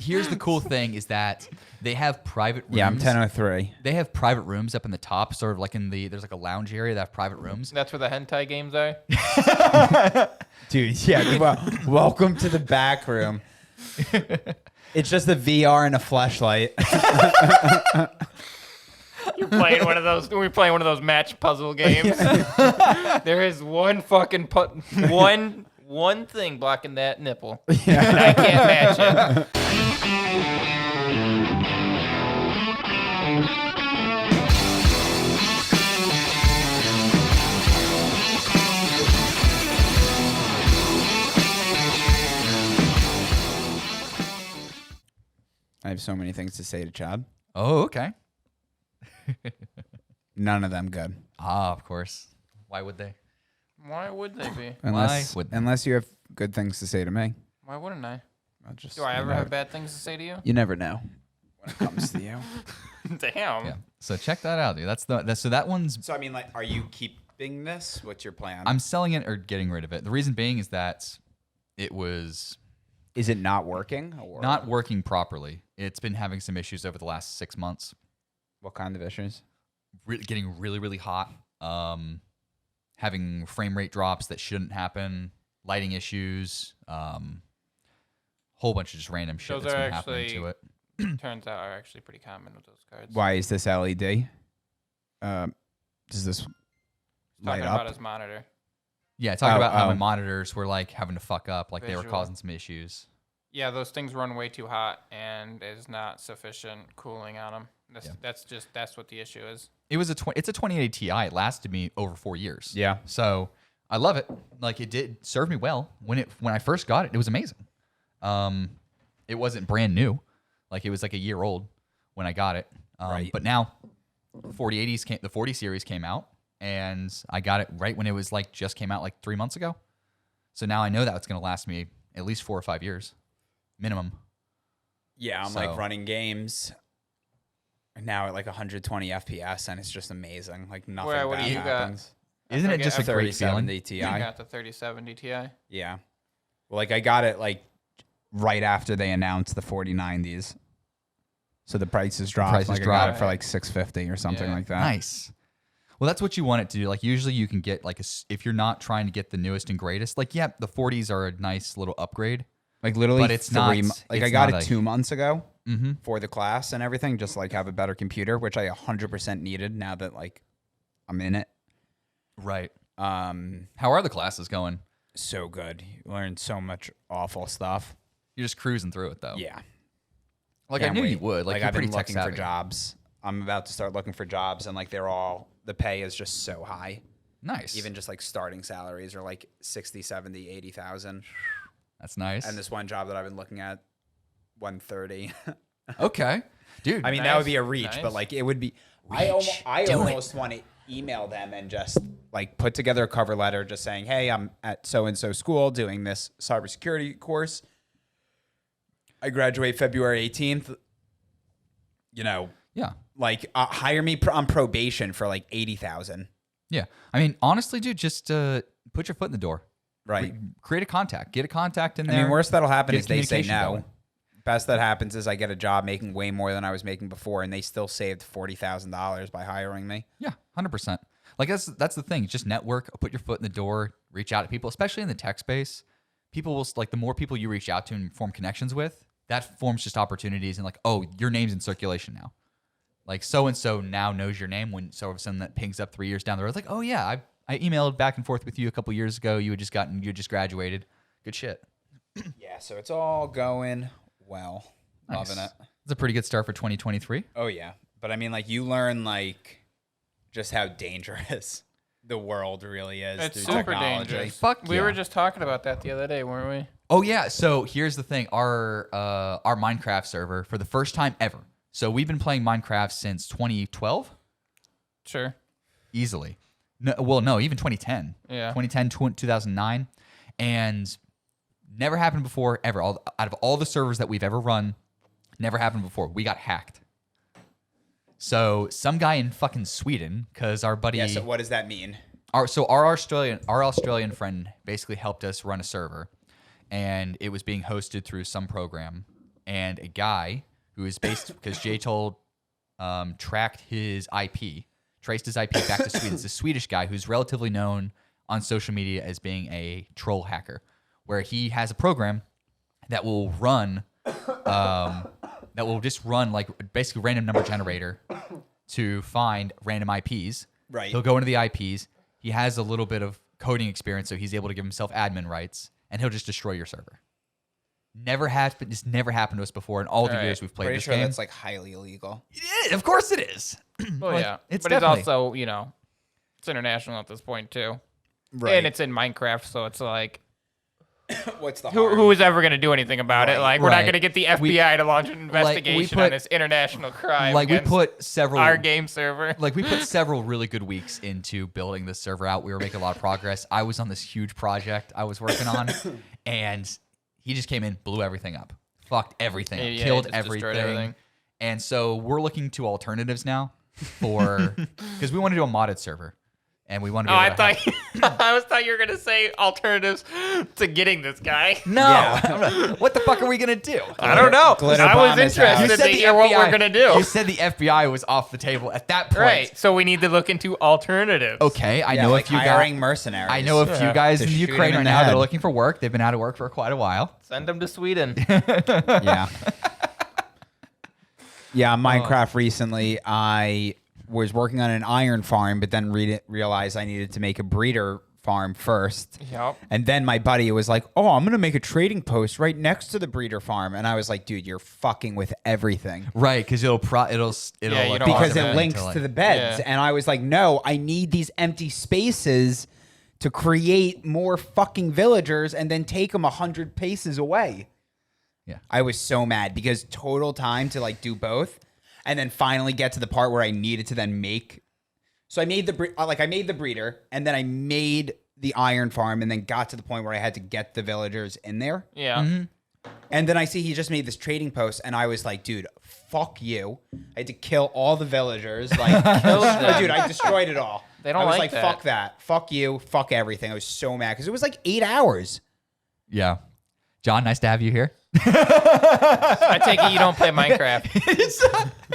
here's the cool thing is that they have private rooms. Yeah, I'm 1003. They have private rooms up in the top, sort of like there's like a lounge area that have private rooms. That's where the hentai games are. Dude, yeah. Well, welcome to the back room. It's just the VR and a flashlight. You're playing one of those. We're playing one of those match puzzle games. There is one fucking one thing blocking that nipple. Yeah. And I can't match it. I have so many things to say to Chad. Oh, okay. None of them good. Ah, of course. Why would they? Why would they be? Unless you have good things to say to me. Why wouldn't I? Do Do I ever have bad things to say to you? You never know when it comes to you. Damn. Yeah. So check that out, dude. So that one's. So I mean, like, are you keeping this? What's your plan? I'm selling it or getting rid of it. The reason being is that it was. Is it not working? Or not working properly. It's been having some issues over the last 6 months. What kind of issues? Getting really, really hot. Having frame rate drops that shouldn't happen. Lighting issues. Whole bunch of just random shit Those that's are been happening to it. Turns out are actually pretty common with those cards. Why is this LED? Does this light Talking up? about his monitor. Yeah, talking about how my monitors were like having to fuck up, like they were Visual. causing some issues. Yeah, those things run way too hot and there's not sufficient cooling on them. That's what the issue is. It was it's a 2080 Ti. It lasted me over 4 years. Yeah. So I love it. Like it did serve me well when I first got it. It was amazing. It wasn't brand new, like it was like a year old when I got it. Right. But now, the 40 series came out, and I got it right when it was like just came out like 3 months ago. So now I know that it's going to last me at least 4 or 5 years, minimum. Yeah, I'm like running games now at like 120 FPS, and it's just amazing. Like nothing What bad do you got? happens. Isn't it just a great feeling? 3070 Ti. I got the 3070 Ti. Yeah. Well, like I got it like right after they announced the 4090s. So the prices dropped. Prices like dropped. I got it for like $650 or something Yeah. like that. Nice. Well, that's what you want it to do. Like usually you can get like if you're not trying to get the newest and greatest, like yeah, the 40s are a nice little upgrade. Like literally, But it's not- like it's I got it not a- 2 months ago Mm-hmm. for the class and everything, just like have a better computer, which I 100% needed now that like I'm in it. Right. How How are the classes going? so good. You learn so much awful stuff. You're just cruising through it though. Yeah. Like I Can't knew you wait. would. Like you're I've been pretty tech looking for savvy. jobs. I'm about to start looking for jobs, and like the pay is just so high. Nice. Even just like starting salaries are like 60, 70, 80,000. That's nice. And this one job that I've been looking at, 130. Okay. Dude. I mean, that would be a reach, but Nice. like it would be. I almost want to email them and just like put together a cover letter, just saying, "Hey, I'm at so and so school doing this cybersecurity course. I graduate February 18th. You know, yeah. like hire me on probation for like 80,000. Yeah. I mean, honestly, dude, just put your foot in the door. Right. Create a contact. Get a contact in I there. mean, worst that'll happen Get is they say communication no. going. Best that happens is I get a job making way more than I was making before, and they still saved $40,000 by hiring me. Yeah, 100%. Like that's the thing. Just network, put your foot in the door, reach out to people, especially in the tech space. People will like the more people you reach out to and form connections with, that forms just opportunities and like, oh, your name's in circulation now. Like so and so now knows your name when so all of a sudden that pings up 3 years down the road. It's like, oh yeah, I emailed back and forth with you a couple years ago. You had just graduated. Good shit. Yeah, so it's all going well. Nice. Loving it. It's a pretty good start for 2023. Oh yeah, but I mean, like you learn like just how dangerous the world really is. It's through super technology. dangerous. Fuck We yeah. were just talking about that the other day, weren't we? Oh yeah, so here's the thing. Our Minecraft server for the first time ever. So we've been playing Minecraft since 2012, Sure. easily. No, even 2010. Yeah. 2010, 2009, and never happened before ever. Out of all the servers that we've ever run, never happened before. We got hacked. So some guy in fucking Sweden, because our buddy, Yeah. So what does that mean? our Australian friend basically helped us run a server, and it was being hosted through some program, and a guy who is based because Jay told tracked his IP, traced his IP back to Sweden. It's a Swedish guy who's relatively known on social media as being a troll hacker, where he has a program that will run, just run like basically random number generator to find random IPs. Right. He'll go into the IPs. He has a little bit of coding experience, so he's able to give himself admin rights, and he'll just destroy your server. It's never happened to us before in all the years we've played Pretty this sure game. that's like highly illegal. It is, of course it is. Well, Like, yeah. it's But definitely- it's also, it's international at this point, too. Right. And it's in Minecraft, so it's like, What's the harm? who is ever going to do anything about it? Like, we're not Right. going to get the FBI to launch an we investigation put- on this international crime like we against put several our game server. like we put several really good weeks into building this server out. We were making a lot of progress. I was on this huge project I was working on, and he just came in, blew everything up, fucked everything, up, Yeah, he killed just destroyed everything. everything. And so we're looking to alternatives now for because we want to do a modded server, and we want to. Oh, Be I able to have- thought thought you were gonna say alternatives to getting this guy. No, Yeah. what the fuck are we gonna do? I don't know. Glitter I was bomb his house. interested to hear what we're gonna do. You said the FBI was off the table at that point. Right. So we need to look into alternatives. Okay, I Yeah, know like a few hiring guys. mercenaries. I know a few guys To in shoot Ukraine him right in the now that head. are looking for work. They've been out of work for quite a while. Send them to Sweden. Yeah. Yeah, on Minecraft recently, I was working on an iron farm, but then realized I needed to make a breeder farm first. Yep. And then my buddy was like, "Oh, I'm gonna make a trading post right next to the breeder farm," and I was like, "Dude, you're fucking with everything." Right, because it'll you don't like, want Because that it links to the beds, Yeah. and I was like, "No, I need these empty spaces to create more fucking villagers, and then take them 100 paces away." Yeah. I was so mad because total time to like do both, and then finally get to the part where I needed to then make. So I made I made the breeder, and then I made the iron farm, and then got to the point where I had to get the villagers in there. Yeah. Mm-hmm. And then I see he just made this trading post, and I was like, dude, fuck you. I had to kill all the villagers. Like, dude, I destroyed it all. They don't I was like that. fuck that. Fuck you. Fuck everything. I was so mad because it was like 8 hours. Yeah. John, nice to have you here. I take it you don't play Minecraft.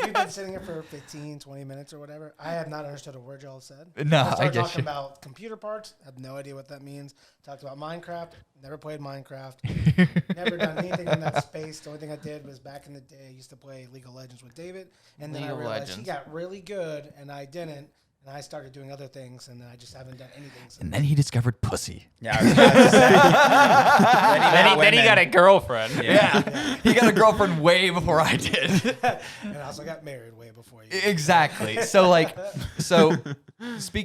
We've been sitting here for 15, 20 minutes or whatever. I have not understood a word y'all said. No, I I started get talking you. about computer parts. Have no idea what that means. Talked about Minecraft. Never played Minecraft. Never done anything in that space. The only thing I did was back in the day, I used to play League of Legends with David. And then League I of realized he Legends. got really good and I didn't. And I started doing other things, and then I just haven't done anything since. And then he discovered pussy. Yeah, I was about to say. then he got a girlfriend. Yeah. He got a girlfriend way before I did. And I also got married way before you. Exactly.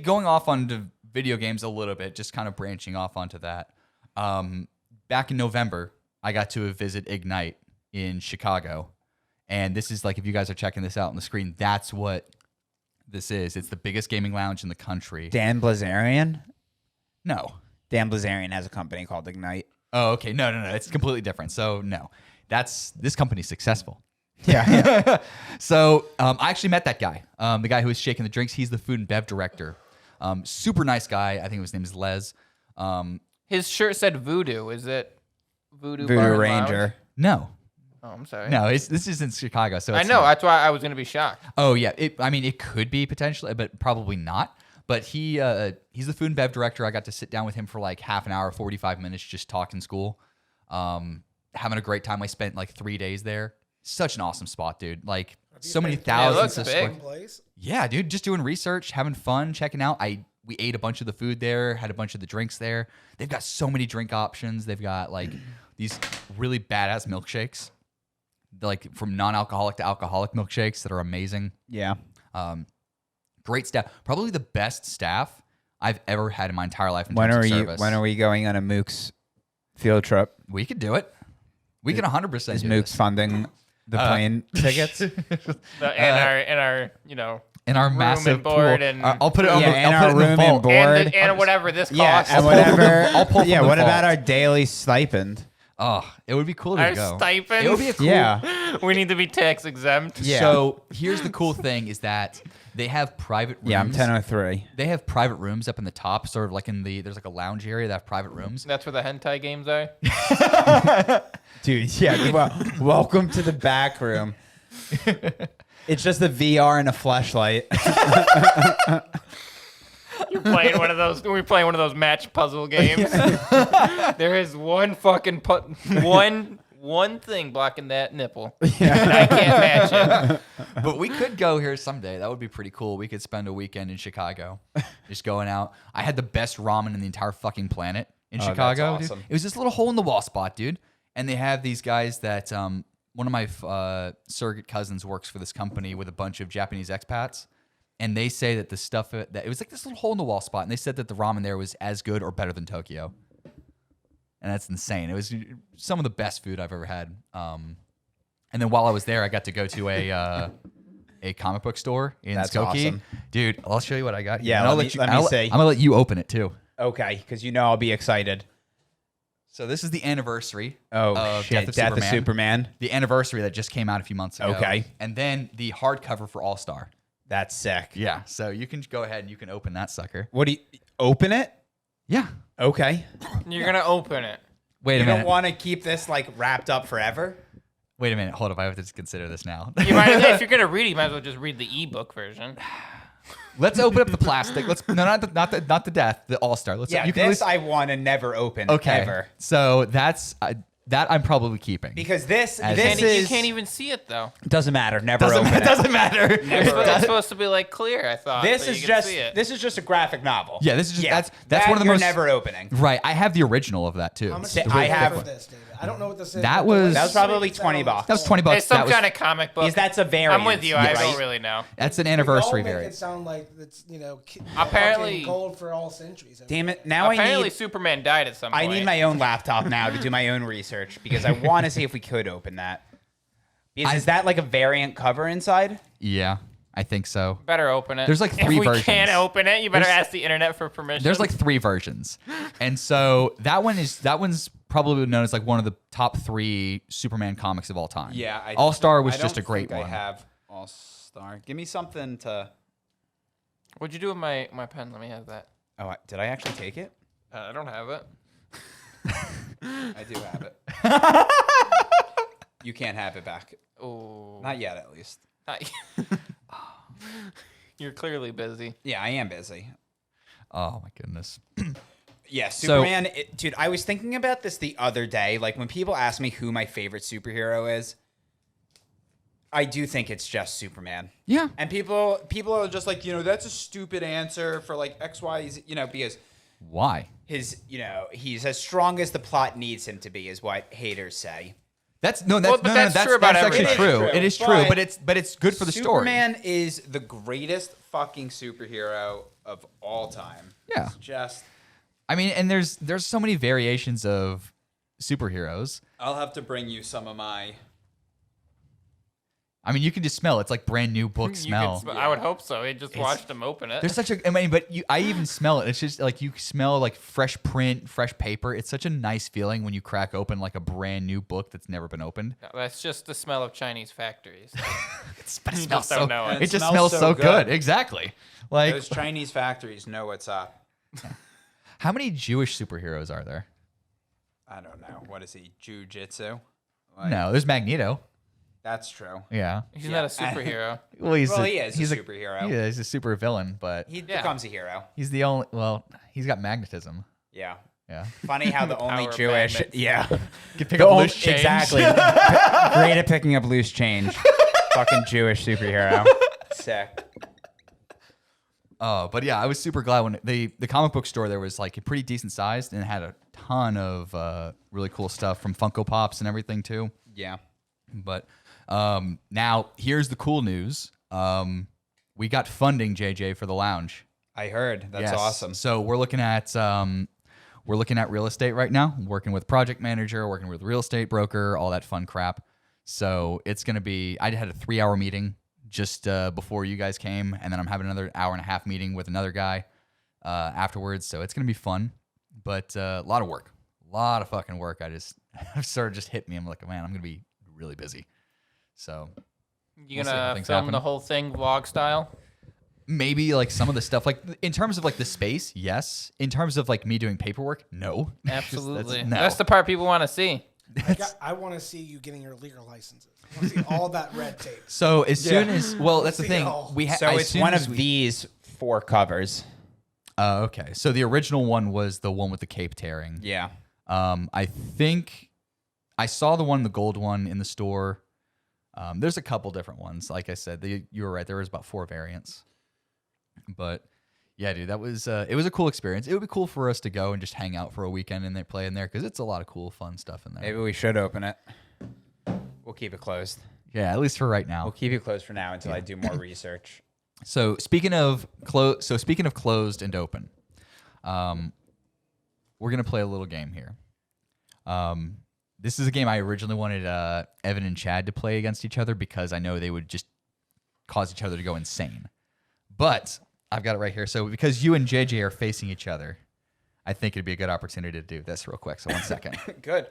Going off onto video games a little bit, just kind of branching off onto that. Back in November, I got to visit Ignite in Chicago. And this is like, if you guys are checking this out on the screen, that's what this is. It's the biggest gaming lounge in the country. Dan Blazarian? No. Dan Blazarian has a company called Ignite. Oh, okay. No. It's completely different. So no, this company's successful. Yeah. So I actually met that guy, the guy who was shaking the drinks. He's the food and bev director. Super nice guy. I think his name is Les. His shirt said Voodoo. Is it Voodoo? Voodoo Bar and Ranger. Lounge? No. Oh, I'm sorry. No, this is in Chicago. So I it's know. not. That's why I was gonna be shocked. Oh yeah. It could be potentially, but probably not. But he's the food and bev director. I got to sit down with him for like half an hour, 45 minutes, just talking school, having a great time. I spent like 3 days there. Such an awesome spot, dude. Like so many looks thousands of big. square. Place. Yeah, dude, just doing research, having fun, checking out. We ate a bunch of the food there, had a bunch of the drinks there. They've got so many drink options. They've got like these really badass milkshakes, like from non-alcoholic to alcoholic milkshakes that are amazing. Yeah. Great staff, probably the best staff I've ever had in my entire life. When are service. When are we going on a Mooks field trip? We could do it. We can 100% Is do Mooks this. funding the plane tickets? And our In our room massive and board pool. and I'll put it on Yeah, the, and I'll our put it in room the and vault. board. and whatever this Yeah, costs. and whatever. I'll pull from yeah, the what about vault. our daily stipend? Oh, it would be cool to Our go. stipends? It would be a cool. Yeah. We need to be tax exempt. Yeah. So here's the cool thing is that they have private rooms. Yeah, I'm 10:03. They have private rooms up in the top, sort of like there's like a lounge area that have private rooms. That's where the hentai games are. Dude, yeah. Well, welcome to the back room. It's just the VR and a flashlight. You're playing one of those. We're playing one of those match puzzle games. There is one fucking one thing blocking that nipple. Yeah. And I can't match it. But we could go here someday. That would be pretty cool. We could spend a weekend in Chicago, just going out. I had the best ramen in the entire fucking planet in Oh, Chicago. that's Dude. awesome. It was this little hole in the wall spot, dude. And they have these guys that one of my surrogate cousins works for this company with a bunch of Japanese expats. And they say that the stuff that it was like this little hole in the wall spot, and they said that the ramen there was as good or better than Tokyo. And that's insane. It was some of the best food I've ever had. And then while I was there, I got to go to a comic book store in That's Skokie. awesome. Dude, I'll show you what I got. Here. Yeah, And I'll let me I'll see. I'm gonna let you open it too. Okay, because I'll be excited. So this is the anniversary Oh, of shit. Death of Superman. Superman. The anniversary that just came out a few months ago. Okay. And then the hardcover for All Star. That's sick. Yeah. So you can go ahead and you can open that sucker. What do you open it? Yeah. Okay. You're gonna open it. Wait a You minute. don't want to keep this like wrapped up forever? Wait a minute. Hold up. I have to consider this now. You might, if you're gonna read it, you might as well just read the ebook version. Let's open up the plastic. Not the death. The All Star. Let's. Yeah, You can this at I want to never open least, okay. ever. So that I'm probably keeping. Because this As You can't even see it though. doesn't matter. Never open it. doesn't matter. It's supposed to be like clear. I thought This so you is can just see it. this is just a graphic novel. Yeah, this is just that's that one of the you're most never opening. right. I have the original of that too. How much Say, did I you pay have for one. this, David? I don't know what this is. That but was- the That was probably website sounds $20. That was $20. It's some That was- kind of comic book. Because that's a variant. I'm with you. Yes. I don't really know. That's an Y'all anniversary make variant. it sound like it's Apparently- fucking gold for all centuries. Damn it! Now Apparently, I need Superman died at some point. I need my own laptop now to do my own research because I want to see if we could open that. Is that like a variant cover inside? Yeah, I think so. Better open it. There's like 3 If we versions. can't open it, you better There's- ask the internet for permission. There's like 3 versions, and so that one's probably known as like one of the top 3 Superman comics of all time. All Star was just a great one. I have All Star. Give me something to. What'd you do with my pen? Let me have that. Oh, did I actually take it? I don't have it. I do have it. You can't have it back. Oh, Not yet, at least. You're clearly busy. Yeah, I am busy. Oh my goodness. Yeah, Superman. Dude, I was thinking about this the other day. Like when people ask me who my favorite superhero is, I do think it's just Superman. Yeah. And people are just like, that's a stupid answer for like X, Y, Z, because Why? he's as strong as the plot needs him to be, is what haters say. That's Well, but that's true about actually everything. true. It It is is true, true, but but it's good for the story. Superman is the greatest fucking superhero of all time. Yeah. It's just. I mean, and there's so many variations of superheroes. I'll have to bring you some of my. I mean, you can just smell it. It's like brand new book You smell. could I would hope so. I just watched him open it. There's such a, I mean, but I even smell it. It's just like you smell like fresh print, fresh paper. It's such a nice feeling when you crack open like a brand new book that's never been opened. No, that's just the smell of Chinese factories. But it You smells just don't so. know it. It just smells so good. Exactly. Like, Those Chinese factories know what's up. how many Jewish superheroes are there? I don't know. What is he? Jiu-jitsu? No, there's Magneto. That's true. Yeah. He's not a superhero. Well, He is he's a superhero. Yeah, he's a super villain, but He Yeah. becomes a hero. he's the only. Well, he's got magnetism. Yeah. Yeah. Funny how the only power of Jewish. magnets. Yeah. Can pick The up only- loose change. Exactly. Great at picking up loose change. Fucking Jewish superhero. Sick. Oh, but yeah, I was super glad when the comic book store there was like pretty decent sized and it had a ton of really cool stuff from Funko Pops and everything too. Yeah. But now here's the cool news. We got funding, JJ, for the lounge. I heard. That's Yes. awesome. So we're looking at real estate right now. Working with project manager, working with real estate broker, all that fun crap. So it's gonna be. I had a 3-hour meeting just before you guys came, and then I'm having another 1.5-hour meeting with another guy afterwards. So it's gonna be fun, but a lot of work, a lot of fucking work. have sort of just hit me. I'm like, man, I'm gonna be really busy. So You We'll see how gonna things film happen. the whole thing vlog style? maybe like some of the stuff, like in terms of like the space, yes. In terms of like me doing paperwork, no. Absolutely. no. That's the part people want to see. I want to see you getting your liquor licenses. I want to see all that red tape. So as soon as that's the See thing. y'all. So as it's soon one as of we- these 4 covers. Okay, so the original one was the one with the cape tearing. Yeah. I think I saw the one, the gold one, in the store. There's a couple different ones. Like I said, you were right. There was about 4 variants. But yeah, dude, that was it was a cool experience. It would be cool for us to go and just hang out for a weekend and they play in there because it's a lot of cool, fun stuff in there. Maybe we should open it. We'll keep it closed. Yeah, at least for right now. We'll keep it closed for now until I do more research. So speaking of closed and open, we're gonna play a little game here. This is a game I originally wanted Evan and Chad to play against each other because I know they would just cause each other to go insane. But I've got it right here. So because you and JJ are facing each other, I think it'd be a good opportunity to do this real quick. So 1 second. Good.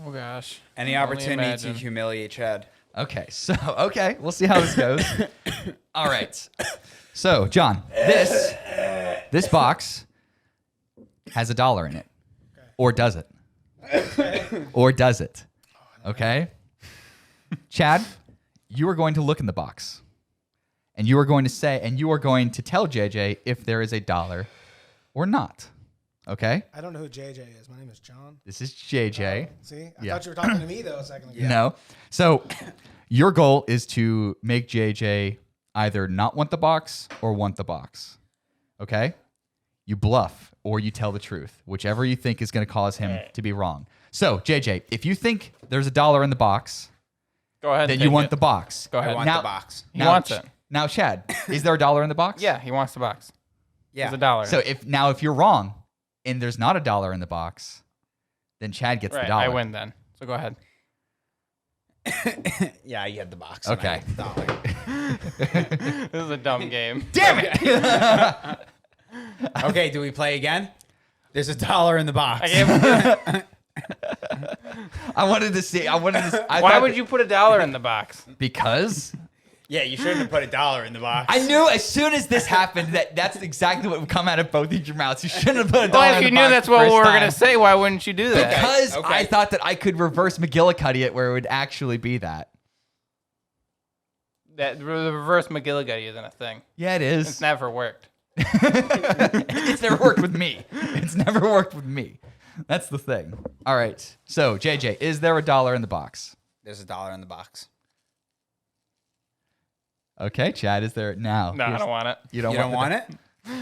Oh gosh. Any Only opportunity to imagine. humiliate Chad. Okay, we'll see how this goes. All right. So, John, this box has $1 in it. Or does it? Or does it? Okay? Chad, you are going to look in the box. And you are going to tell JJ if there is $1 or not. Okay? I don't know who JJ is. My name is John. This is JJ. See? I Yeah. thought you were talking to me, though, a second ago. No. So your goal is to make JJ either not want the box or want the box. Okay? You bluff or you tell the truth, whichever you think is going to cause him to be wrong. So, JJ, if you think there's $1 in the box, Go ahead. then and you take want it. the box. Go I ahead. want Now- the box. He wants it. Now, Chad, is there $1 in the box? Yeah, he wants the box. Yeah. There's $1. So if you're wrong and there's not $1 in the box, then Chad gets right, the $1. I win then. So go ahead. Yeah, you had the box. Okay. and I had the $1. This is a dumb game. Damn it! Okay, do we play again? There's $1 in the box. I gave, I wanted to see. I why thought would you put $1 in the box? Because Yeah, you shouldn't have put $1 in the box. I knew as soon as this happened that's exactly what would come out of both of your mouths. You shouldn't have put $1 Well, in if the you knew box that's the what we first were time. gonna say, why wouldn't you do that? Because Okay. I thought that I could reverse McGillicuddy it where it would actually be that. That the reverse McGillicuddy isn't a thing. Yeah, it is. It's never worked. It's never worked with me. It's never worked with me. That's the thing. All right. So, JJ, is there $1 in the box? There's $1 in the box. Okay, Chad, is there now? No, I don't want it. You You don't want it?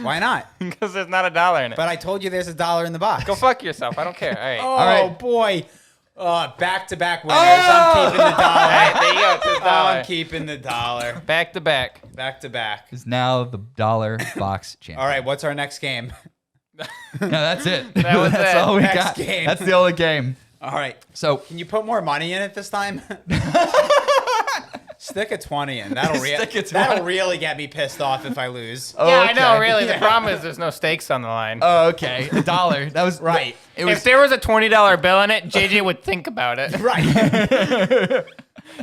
Why not? Because there's not $1 in it. But I told you there's $1 in the box. Go fuck yourself. I don't care. All right. Oh, All right. boy. Back-to-back winners. I'm keeping the $1. All right, there you go. It's I'm $1. keeping the $1. Back to back. Back-to-back. Is now the $1 box champion. All right, what's our next game? No, that's it. That was that's it. all we Next got. game. That's the only game. All right. So, Can you put more money in it this time? Stick a 20 in. That'll Stick a 20. that'll really get me pissed off if I lose. oh, Yeah, I know. okay. Really, the Yeah. problem is there's no stakes on the line. Oh, okay. $1. That was Right. It was If there was a $20 bill in it, JJ would think about it. Right.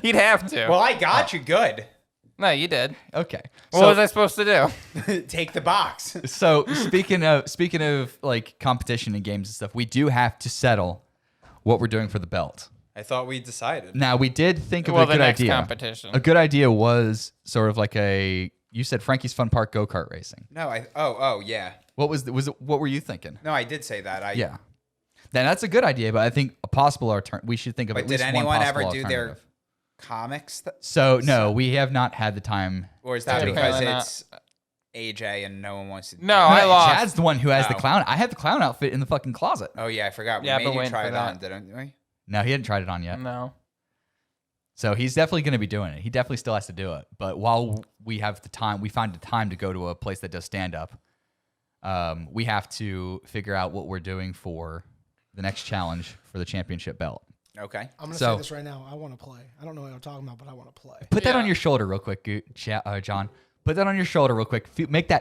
He'd have to. Well, I got you good. No, you did. okay. What was I supposed to do? Take the box. So speaking of like competition and games and stuff, we do have to settle what we're doing for the belt. I thought we decided. Now we did think of Well, a the good next idea. competition. A good idea was sort of like you said Frankie's Fun Park go-kart racing. No, oh yeah. What what were you thinking? No, I did say that. Yeah. Then that's a good idea, but I think a possible alternative. We should think of But at did least one anyone ever possible do their alternative. comics? So no, we have not had the time. Or is that Yeah, because apparently it's AJ and no one wants to? No, I lost. Chad's the one who has the Oh. clown. I had the clown outfit in the fucking closet. Oh yeah, I forgot. We Yeah, made but you waiting try for it that. on, didn't we? No, he hadn't tried it on yet. No. So he's definitely going to be doing it. He definitely still has to do it. But while we have the time, we find the time to go to a place that does stand up. We have to figure out what we're doing for the next challenge for the championship belt. Okay. I'm going to So- say this right now. I want to play. I don't know what I'm talking about, but I want to play. Put that Yeah. on your shoulder real quick, John. Put that on your shoulder real quick.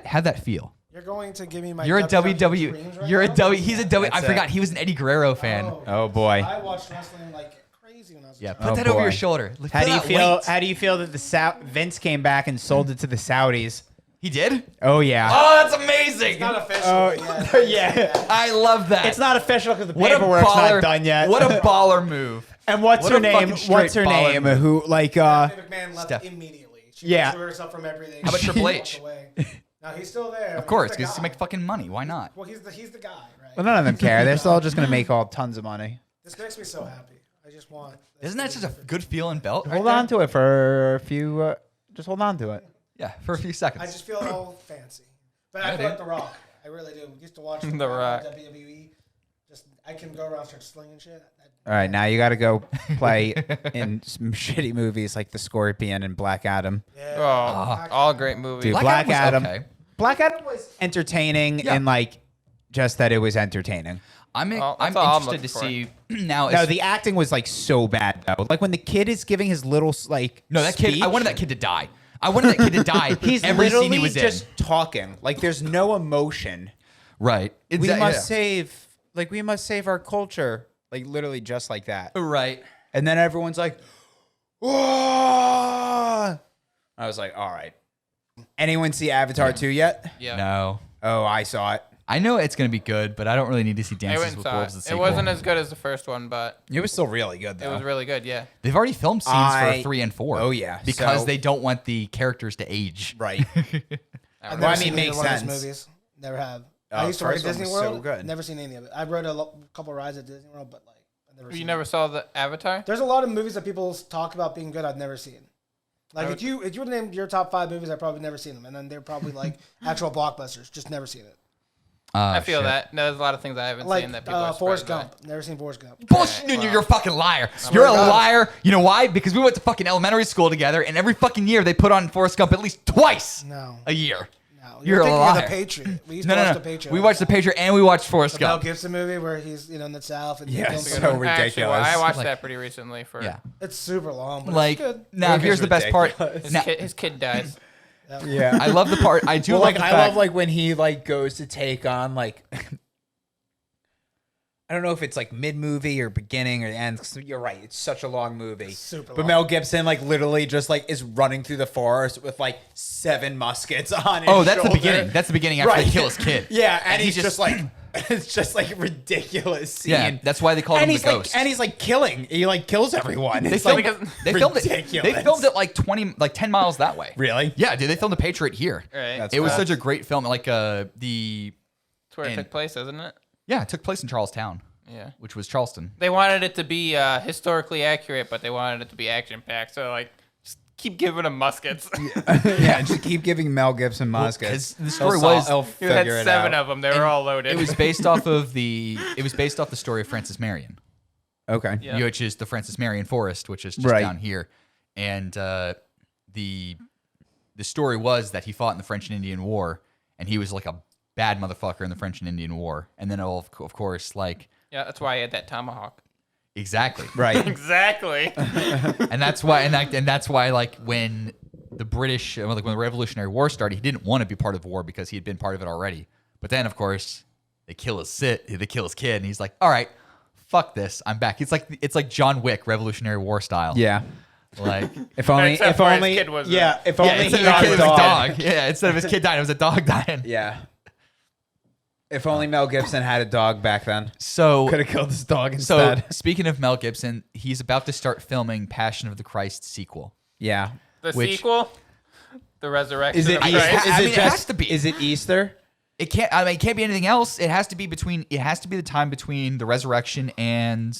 Have that feel. You're going to give me my. You're a WWE dreams WW. right You're a now? W. He's a W. I That's forgot it. he was an Eddie Guerrero fan. Oh, boy. I watched wrestling like crazy when I was. Yeah, a kid. put Oh, that over your boy. shoulder. How do you Feel that feel? weight. How do you feel that the Vince came back and sold it to the Saudis? He did? Oh yeah. Oh, that's amazing. It's not official. Oh, but yeah. I love that. It's not official because the what a paperwork's baller, not done yet. What a baller move. And what's what her a name? fucking straight What's her baller name? move. Who like Stephanie McMahon left Steph. immediately. She Yeah. threw herself from everything. How about She Triple walked H? away. No, he's still there. Of course, He's because the to guy. make fucking money. Why not? Well, he's the guy, right? Well, none of them care. They're still just gonna make all tons of money. This makes me so happy. I just want. Isn't that just a good feeling belt? Hold right on to it for a few. Just hold on to it. there? Yeah, for a few seconds. I just feel all fancy. But Yeah, I feel dude. like The Rock. I really do. Used to watch The Rock. WWE. Just I can go around start slinging shit. All right, now you got to go play in some shitty movies like The Scorpion and Black Adam. Yeah. Oh, all great movies. Dude, Black Black Adam Adam. was okay. Black Adam was entertaining Yeah. and like just that it was entertaining. I'm Well, I'm that's all I'm interested to looking see now. No, is- the acting was like so bad though. Like when the kid is giving his little like no, that kid. I speech, wanted that kid to die. I wanted that kid to die. He's every scene literally he was just in. talking. Like there's no emotion. Right. We Exactly. must save. Like we must save our culture. Like literally just like that. Right. And then everyone's like, "Whoa!" I was like, all right. Anyone see Avatar 2 yet? Yeah. No. Oh, I saw it. I know it's gonna be good, but I don't really need to see I Dances went and with saw Wolves. it. The It sequel. wasn't as good as the first one, but It was still really good it though. was really good. Yeah. They've already filmed scenes I- for 3 and 4. Oh, yeah. because So- they don't want the characters to age. Right. I've Well, I never mean, seen either makes one of those sense. movies. Never have. Oh, I used to work at first one Disney was so World. good. Never seen any of it. I rode a couple rides at Disney World, but like I've never. You seen never it. saw the Avatar? There's a lot of movies that people talk about being good. I've never seen. Like if you would name your top 5 movies, I've probably never seen them, and then they're probably like actual blockbusters. Just never seen it. I feel that. No, there's a lot of things I haven't Like seen that people are Forrest surprised Gump. Never seen Forrest Gump. Bullshit! You're a fucking liar. You're a God. liar. You know why? Because we went to fucking elementary school together, and every fucking year they put on Forrest Gump at least twice No, a year. no. You're a thinking liar. of The Patriot. We used No, to no, watch no. The Patriot. We all watched the The time. Patriot and we watched Forrest The Mel Gump. Gibson movie where he's in the South and he Yeah, kills so someone. ridiculous. Actually, I watched Like- that pretty recently. For Yeah. It's super long, but Like, it's good. now It here's was the best part. ridiculous. Now, his kid dies. Yeah. I love the part. I do Well, love like the I fact. love like when he like goes to take on like I don't know if it's like mid movie or beginning or the end. 'Cause you're right, it's such a long movie. Super But long. Mel Gibson like literally just like is running through the forest with like 7 muskets on his Oh, that's the shoulder. beginning. That's the beginning after Right. they kill his kid. Yeah, and he he's just like it's just like ridiculous scene. Yeah, that's why they call him and the he's like ghost. and he's like killing. He like kills everyone. They It's filmed, like they filmed it. ridiculous. They filmed it like 10 miles that way. Really? Yeah, dude. They filmed The Patriot here. Right. That's It was wild. such a great film. Like the That's where it and- took place, isn't it? yeah, it took place in Charlestown, Yeah. which was Charleston. They wanted it to be historically accurate, but they wanted it to be action packed. So like, just keep giving them muskets. Yeah, just keep giving Mel Gibson muskets. 'cause the story was- he'll You had figure it 7 out. of them. They were all loaded. It was based off of the story of Francis Marion, Okay. Yeah. which is the Francis Marion Forest, which is just Right. down here, and the story was that he fought in the French and Indian War, and he was like a bad motherfucker in the French and Indian War, and then of course like yeah, that's why I had that tomahawk. exactly Right. Exactly. and that's why and that's why like when the British like when the Revolutionary War started, he didn't want to be part of war because he had been part of it already. But then of course they kill his kid, and he's like, all right, fuck this, I'm back. It's like John Wick, Revolutionary War style. Yeah. Like If only. Except if for his only. kid was yeah. If yeah, only instead he of the had kid, a it was a dog. dog. Yeah, instead of his kid dying, it was a dog dying. Yeah. If only Mel Gibson had a dog back then. So Could have killed his dog So instead. speaking of Mel Gibson, he's about to start filming Passion of the Christ sequel. Yeah. The Which- sequel, the resurrection. Is it? of I- Easter? Christ. Is I it mean, it just? has to be. Is it Easter? It can't. I mean, it can't be anything else. It has to be between. It has to be the time between the resurrection and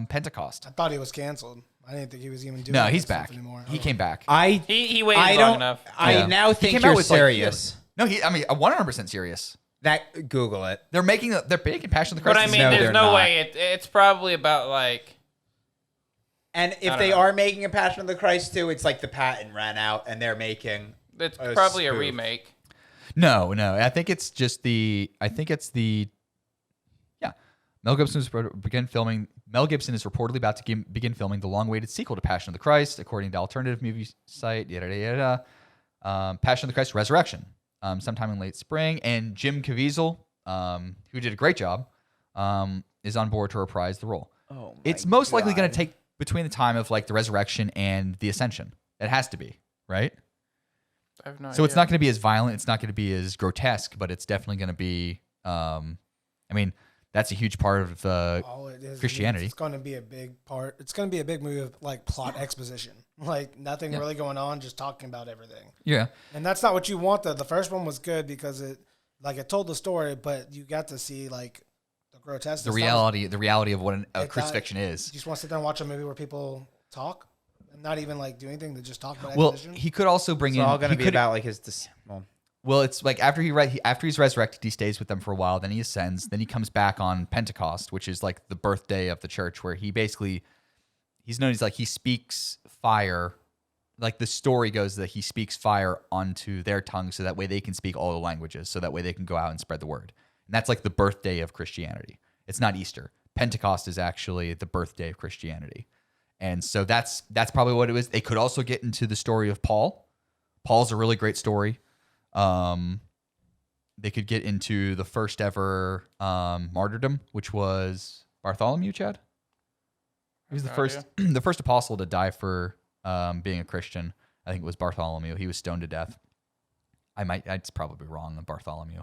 Pentecost. I thought he was canceled. I didn't think he was even doing. No, that he's stuff back. anymore. He Oh. came back. He waited I long don't. enough. I Yeah. now He think came you're out with, like, serious. No, I mean, 100% serious. That Google it. They're making Passion of the Christ. But I mean, No, there's they're no not. way. It's probably about like. And if don't they know. are making a Passion of the Christ too, it's like the patent ran out and they're making. It's A probably a spoof. remake. No. I think it's just the. I think it's the. Yeah, Mel Gibson is reportedly about to begin filming the long-awaited sequel to Passion of the Christ, according to alternative movie site. Yada yada yada. Passion of the Christ: Resurrection. sometime in late spring. And Jim Caviezel, who did a great job, is on board to reprise the role. Oh, my It's most likely going God. to take between the time of like the resurrection and the ascension. It has to be, right? I have no So it's idea. not going to be as violent. It's not going to be as grotesque, but it's definitely going to be. I mean, that's a huge part of All it is, Christianity. It's going to be a big part. It's going to be a big movie of like plot exposition. Like nothing really going on, just talking about everything. Yeah. And that's not what you want. The first one was good because it told the story, but you got to see like the grotesque. The reality of what a crucifixion You is. just want to sit down and watch a movie where people talk and not even like do anything. They just talk about Well, exposition. he could also bring It's in. all going he to be could- about like his. Well, it's like after he's resurrected, he stays with them for a while. Then he ascends. Then he comes back on Pentecost, which is like the birthday of the church, where he's known as like he speaks fire. Like the story goes that he speaks fire onto their tongue, so that way they can speak all the languages, so that way they can go out and spread the word. And that's like the birthday of Christianity. It's not Easter. Pentecost is actually the birthday of Christianity, and so that's probably what it was. They could also get into the story of Paul. Paul's a really great story. They could get into the first ever martyrdom, which was Bartholomew. Chad, he was the No first the first apostle to die for being a Christian. I think it was Bartholomew. He was stoned to death. It's probably wrong on Bartholomew,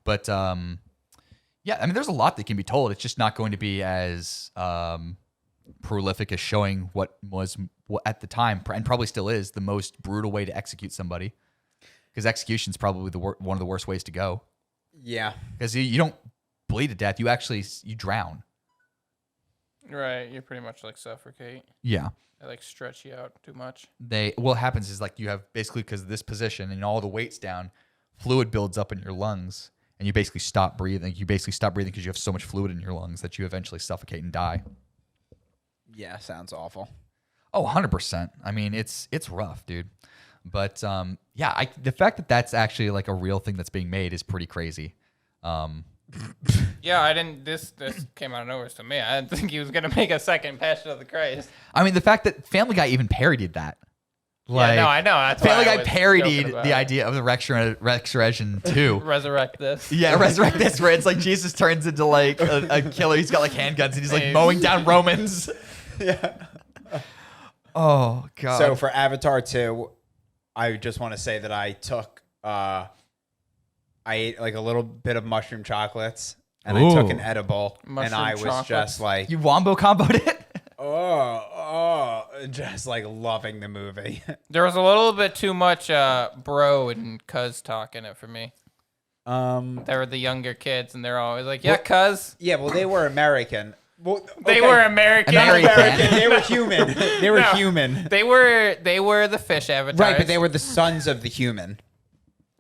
but yeah, I mean, there's a lot that can be told. It's just not going to be as prolific as showing what was at the time, and probably still is, the most brutal way to execute somebody. Because execution is probably one of the worst ways to go. Yeah. Because you don't bleed to death. You drown. Right, you pretty much like suffocate. Yeah. They like stretch you out too much. What happens is like you have basically, because of this position and all the weight's down, fluid builds up in your lungs and you basically stop breathing. You basically stop breathing because you have so much fluid in your lungs that you eventually suffocate and die. Yeah, sounds awful. Oh, 100%. I mean, it's rough, dude. But yeah, the fact that that's actually like a real thing that's being made is pretty crazy. Yeah, I didn't. This came out of nowhere to me. I didn't think he was gonna make a second Passion of the Christ. I mean, the fact that Family Guy even parodied that. Like, yeah, no, I know. That's Family why I Guy was parodied joking about the it. idea of the Resurrection 2. Resurrect this. Yeah, resurrect this, where it's like Jesus turns into like a killer. He's got like handguns and he's like Hey. mowing down Romans. Yeah. Oh god. So for Avatar 2, I just want to say that I ate like a little bit of mushroom chocolates and I took an Ooh. edible and Mushroom I was chocolates? just like, you wombo comboed it? just like loving the movie. There was a little bit too much bro and cuz talk in it for me. They were the younger kids and they're always like, yeah, cuz. Yeah, well, they were American. Well, They okay. were American. American. They were human. They were No. human. They were the fish avatars. Right, but they were the sons of the human.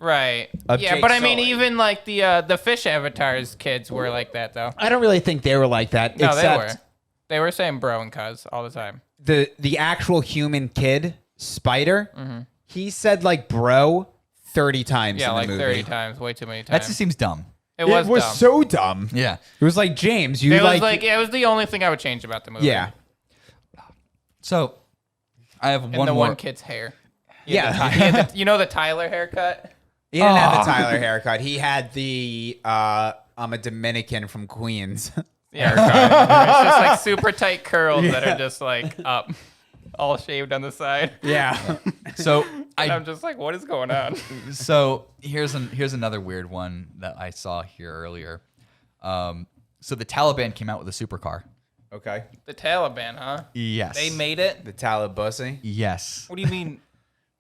right. Of Yeah, Jake but I mean, Sully. even like the fish avatars kids were like that though. I don't really think they were like that. No, except they were. They were saying bro and cuz all the time. the actual human kid, Spider, he said like bro 30 times Yeah, in like the movie. 30 times, way too many That times. just seems dumb. It was dumb. so dumb. Yeah. It was like, James, you It was like, like it was the only thing I would change about the movie. yeah. So I have And one the more. one kid's hair. Yeah. He had the, you know the Tyler haircut? He didn't have Aw. the Tyler haircut. He had the I'm a Dominican from Queens. Yeah. It's just like super tight curls that are just like up, all shaved on the side. Yeah. So And I'm just like, what is going on? So here's another weird one that I saw here earlier. So the Taliban came out with a supercar. Okay. The Taliban, huh? Yes. They made it? The Talibussy. Yes. What do you mean?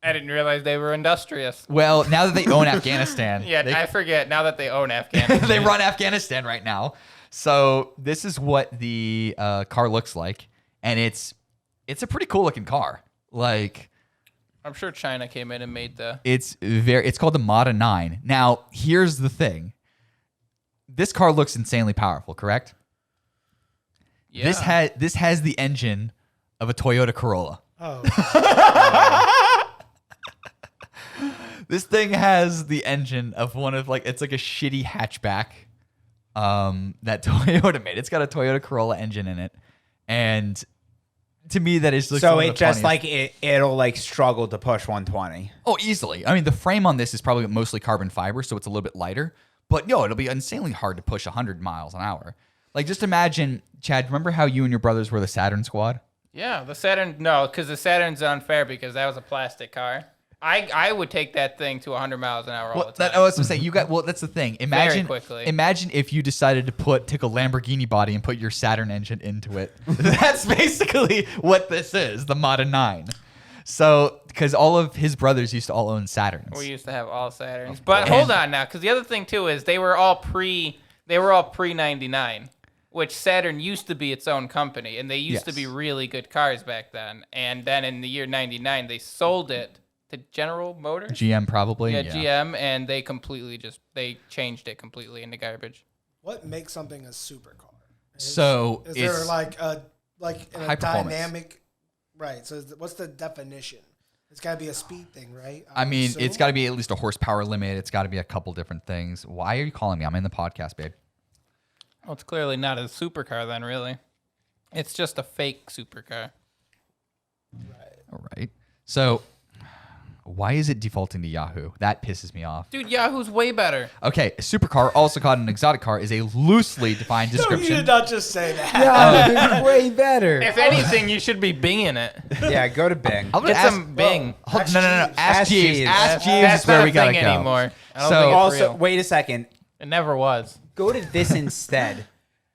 I didn't realize they were industrious. Well, now that they own Afghanistan, Yeah, they, I forget now that they own Afghanistan. they run Afghanistan right now. So this is what the car looks like, and it's a pretty cool looking car. Like, I'm sure China came in and made the. it's called the Mata 9. Now, here's the thing. This car looks insanely powerful, correct? Yeah. This has the engine of a Toyota Corolla. Oh, This thing has the engine of one of it's like a shitty hatchback that Toyota made. It's got a Toyota Corolla engine in it. And to me, that is So one of it the just funniest. it'll like struggle to push 120. Oh, easily. I mean, the frame on this is probably mostly carbon fiber, so it's a little bit lighter. But it'll be insanely hard to push 100 miles an hour. Like, just imagine, Chad, remember how you and your brothers were the Saturn squad? Yeah, the Saturn. No, because the Saturn's unfair because that was a plastic car. I would take that thing to 100 miles an hour all the time. I was saying, that's the thing. Imagine, quickly. Imagine if you decided to take a Lamborghini body and put your Saturn engine into it. That's basically what this is, the Model 9. So, because all of his brothers used to all own Saturns. We used to have all Saturns. But hold on now, because the other thing too is they were all pre 99, which Saturn used to be its own company, and they used to be really good cars back then. And then in the year 99, they sold it to General Motors. GM probably. Yeah, GM, and they completely they changed it completely into garbage. What makes something a supercar? Is there in a high performance. dynamic? Right. So what's the definition? It's got to be a speed thing, right? I mean, it's got to be at least a horsepower limit. It's got to be a couple different things. Why are you calling me? I'm in the podcast, babe. Well, it's clearly not a supercar then, really. It's just a fake supercar. All right. So, why is it defaulting to Yahoo? That pisses me off. Dude, Yahoo's way better. Okay, a supercar, also called an exotic car, is a loosely defined No, description. you did not just say that. Yeah, way better. If anything, you should be Binging it. Yeah, go to Bing. I'm gonna Get ask- some Bing. Hold- Ask no. Jeeves. Ask Jeeves. Jeeves. Ask Jeeves That's is where not we a gotta thing go. anymore. I don't So- think it's Also, real. wait a second. It never was. Go to this instead.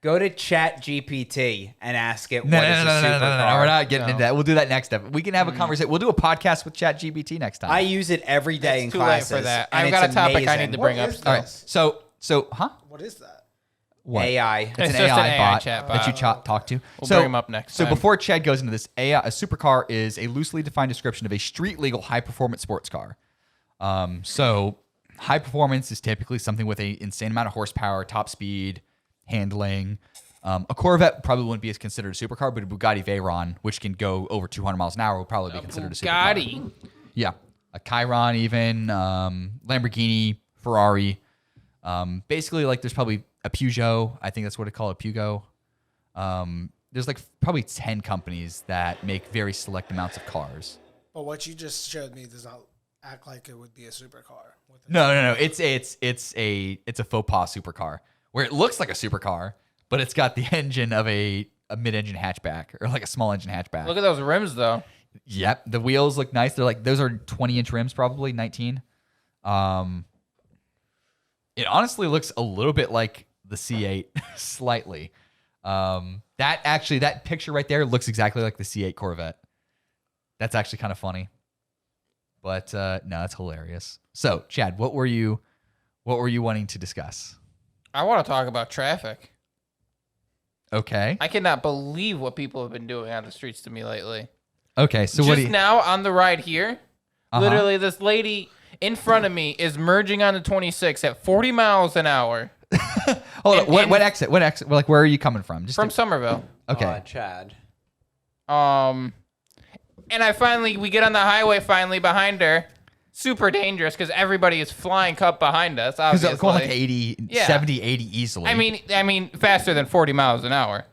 Go to Chat GPT and ask it No, what is a supercar. no. We're not getting No. into that. We'll do that next step. We can have a conversation. We'll do a podcast with ChatGPT next time. I use it every day in It's too late classes. for that. and I've got it's a topic I amazing. need to What bring up. is All right. this? So, huh? What is that? What? AI. It's It's an just AI an AI bot chat that you bot. talk to. We'll bring him up next So time. before Chad goes into this, a supercar is a loosely defined description of a street legal high performance sports car. So high performance is typically something with an insane amount of horsepower, top speed, handling. A Corvette probably wouldn't be considered a supercar, but a Bugatti Veyron, which can go over 200 miles an hour, would probably be considered a supercar. Bugatti. Yeah, a Chiron, even Lamborghini, Ferrari. Basically, like there's probably a Peugeot. I think that's what they call a Pugo. There's like probably 10 companies that make very select amounts of cars. But what you just showed me does not act like it would be a supercar. No. It's a faux pas supercar where it looks like a supercar, but it's got the engine of a mid-engine hatchback or like a small engine hatchback. Look at those rims, though. Yep, the wheels look nice. They're like those are 20-inch rims, probably 19. It honestly looks a little bit like the C8, slightly. That picture right there looks exactly like the C8 Corvette. That's actually kind of funny. But no, that's hilarious. So, Chad, what were you wanting to discuss? I want to talk about traffic. Okay. I cannot believe what people have been doing on the streets to me lately. Okay, so Just what do you now on the ride here, literally this lady in front of me is merging on the 26 at 40 miles an hour Hold on. and- What exit? What exit? Like, where are you coming from? Just from Somerville. okay. Chad. And we get on the highway finally behind her. Super dangerous because everybody is flying up behind us, Because obviously. going like 80, Yeah. 70, 80 easily. I mean, faster than 40 miles an hour.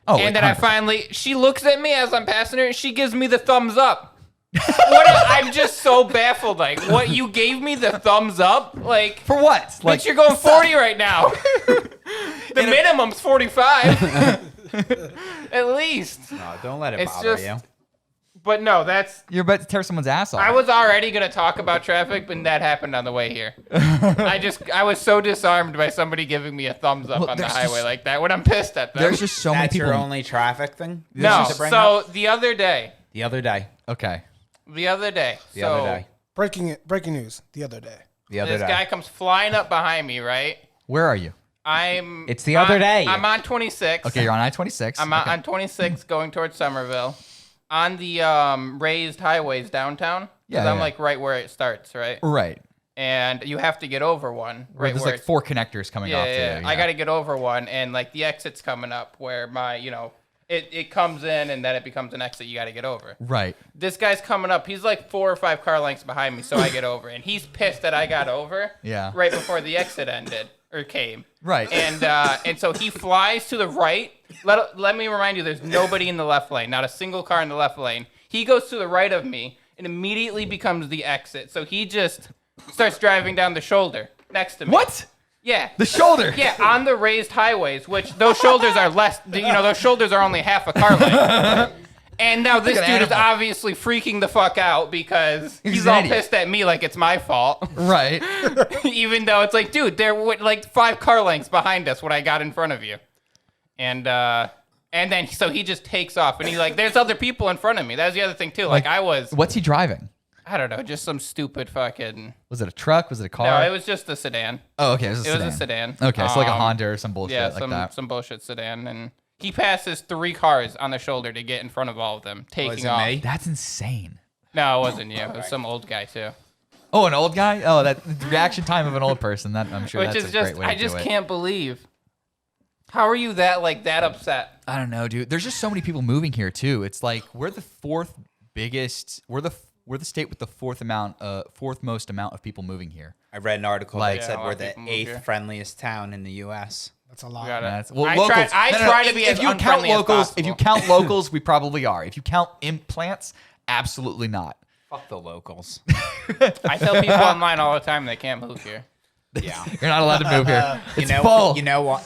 oh, And wait, then 100%. she looks at me as I'm passing her, and she gives me the thumbs up. I'm just so baffled. Like, what, you gave me the thumbs up? Like, For what? but you're going 40 right now. The minimum's 45. At least. No, don't let it It's bother just- you. But no, You're about to tear someone's ass off. I was already going to talk about traffic, but that happened on the way here. I was so disarmed by somebody giving me a thumbs up Well, on the there's highway just- like that when I'm pissed at them. There's just so many That's people. your only traffic thing? no, to bring so up? the other day, The other day. Okay. The other day. Breaking news the other day. The other This day. guy comes flying up behind me, right? Where are you? It's the other day. I'm on 26. Okay, you're on I-26. I'm okay. on 26 going towards Somerville. On the raised highways downtown. 'Cause Yeah, I'm yeah. like right where it starts, right? Right. And you have to get over one. Right. There's where like 4 connectors coming yeah, off yeah, there. I got to get over one, and like the exit's coming up where my, it comes in and then it becomes an exit you got to get over. Right. This guy's coming up. He's like 4 or 5 car lengths behind me, so I get over. And he's pissed that I got over Yeah. right before the exit ended. came. Right. And so he flies to the right. Let me remind you, there's nobody in the left lane, not a single car in the left lane. He goes to the right of me and immediately becomes the exit. So he just starts driving down the shoulder next to me. What? Yeah. The shoulder. Yeah, on the raised highways, which those shoulders are less, those shoulders are only half a car length. And now this Like an dude is animal. obviously freaking the fuck out because he's an all idiot. pissed at me like it's my fault. Right. Even though it's like, dude, there were like 5 car lengths behind us when I got in front of you. And then so he just takes off and he's like, there's other people in front of me. That was the other thing too. Like I was, What's he driving? I don't know, just some stupid fucking. Was it a truck? Was it a car? No, it was just a sedan. Oh, okay. It was It was a sedan. Okay, so like a Honda or some bullshit Yeah, like that. some bullshit sedan. And he passes 3 cars on the shoulder to get in front of all of them, taking Was it off. me? That's insane. No, it wasn't you. It was some old guy too. Oh, an old guy? Oh, that the reaction time of an old person. That I'm sure Which that's is a just, great way to I just do it. can't believe. How are you that upset? I don't know, dude. There's just so many people moving here too. It's like we're the 4th biggest. We're the state with the 4th most amount of people moving here. I read an article Like- that Yeah, a said lot we're of the people move here. 8th friendliest town in the U.S. That's a lot. That's, I locals. try to be if as you count unfriendly as locals, possible. if you count locals, we probably are. If you count implants, absolutely not. Fuck the locals. I tell people online all the time they can't move here. Yeah. You're not allowed to move here. It's you know, full. You know what?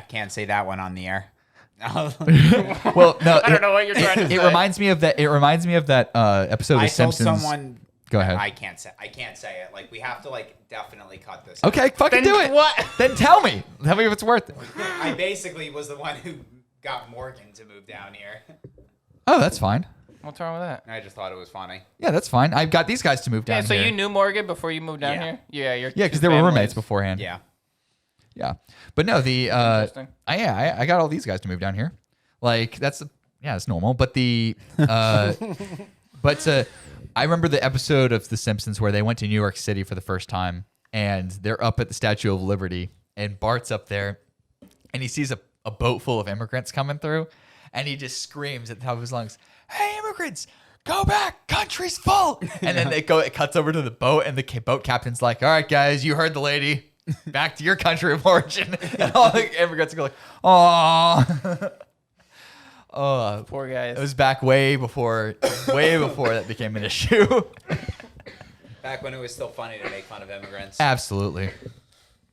Can't say that one on the air. Well, no, I don't know what you're trying to say. It reminds me of that. It reminds me of that episode of I told Simpsons. someone. Go ahead. I can't say it. Like we have to definitely cut this. Okay, fucking Then do it. what? Then tell me. Tell me if it's worth it. I basically was the one who got Morgan to move down here. Oh, that's fine. What's wrong with that? I just thought it was funny. Yeah, that's fine. I've got these guys to move down Yeah, so here. you knew Morgan before you moved down Yeah. here? Yeah, you're Yeah, because they were roommates beforehand. Yeah. Yeah, but no, the Interesting. I got all these guys to move down here. Like that's it's normal. But the I remember the episode of The Simpsons where they went to New York City for the first time, and they're up at the Statue of Liberty, and Bart's up there, and he sees a boat full of immigrants coming through, and he just screams at the top of his lungs, "Hey, immigrants! Go back, country's full!" And then it cuts over to the boat, and the boat captain's like, "All right, guys, you heard the lady. Back to your country of origin." And all the immigrants go like, "Aww." Oh, Poor guys. it was back way before that became an issue. Back when it was still funny to make fun of immigrants. Absolutely.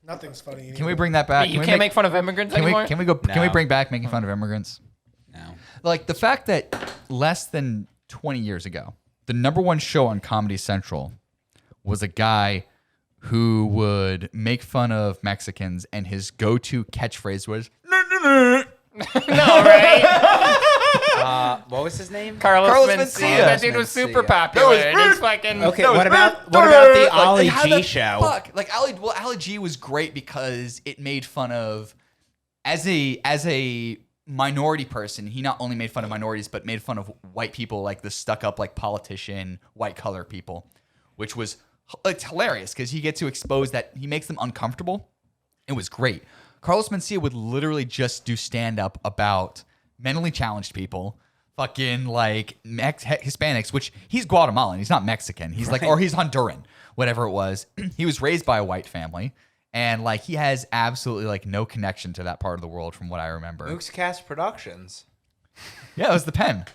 Nothing's funny. Can we bring that back? You we can't make fun of immigrants Can anymore? we can we go? Can we No. bring back making fun of immigrants? No. Like the fact that less than 20 years ago, the #1 show on Comedy Central was a guy who would make fun of Mexicans, and his go-to catchphrase was No, right? What was his name? Carlos Carlos Mencia. Mencia. That dude was super popular. was And he's fucking. Okay, No, what it's about very the Ali how G the show? Fuck, like Ali G was great because it made fun of as a minority person. He not only made fun of minorities, but made fun of white people, like the stuck-up like politician, white collar people, which was it's hilarious because he gets to expose that he makes them uncomfortable. It was great. Carlos Mencia would literally just do stand-up about mentally challenged people, fucking like Hispanics, which he's Guatemalan. He's not Mexican. He's like, or he's Honduran, whatever it was. He was raised by a white family, and like he has absolutely like no connection to that part of the world from what I remember. Mooks Cast Productions. Yeah, it was the pen.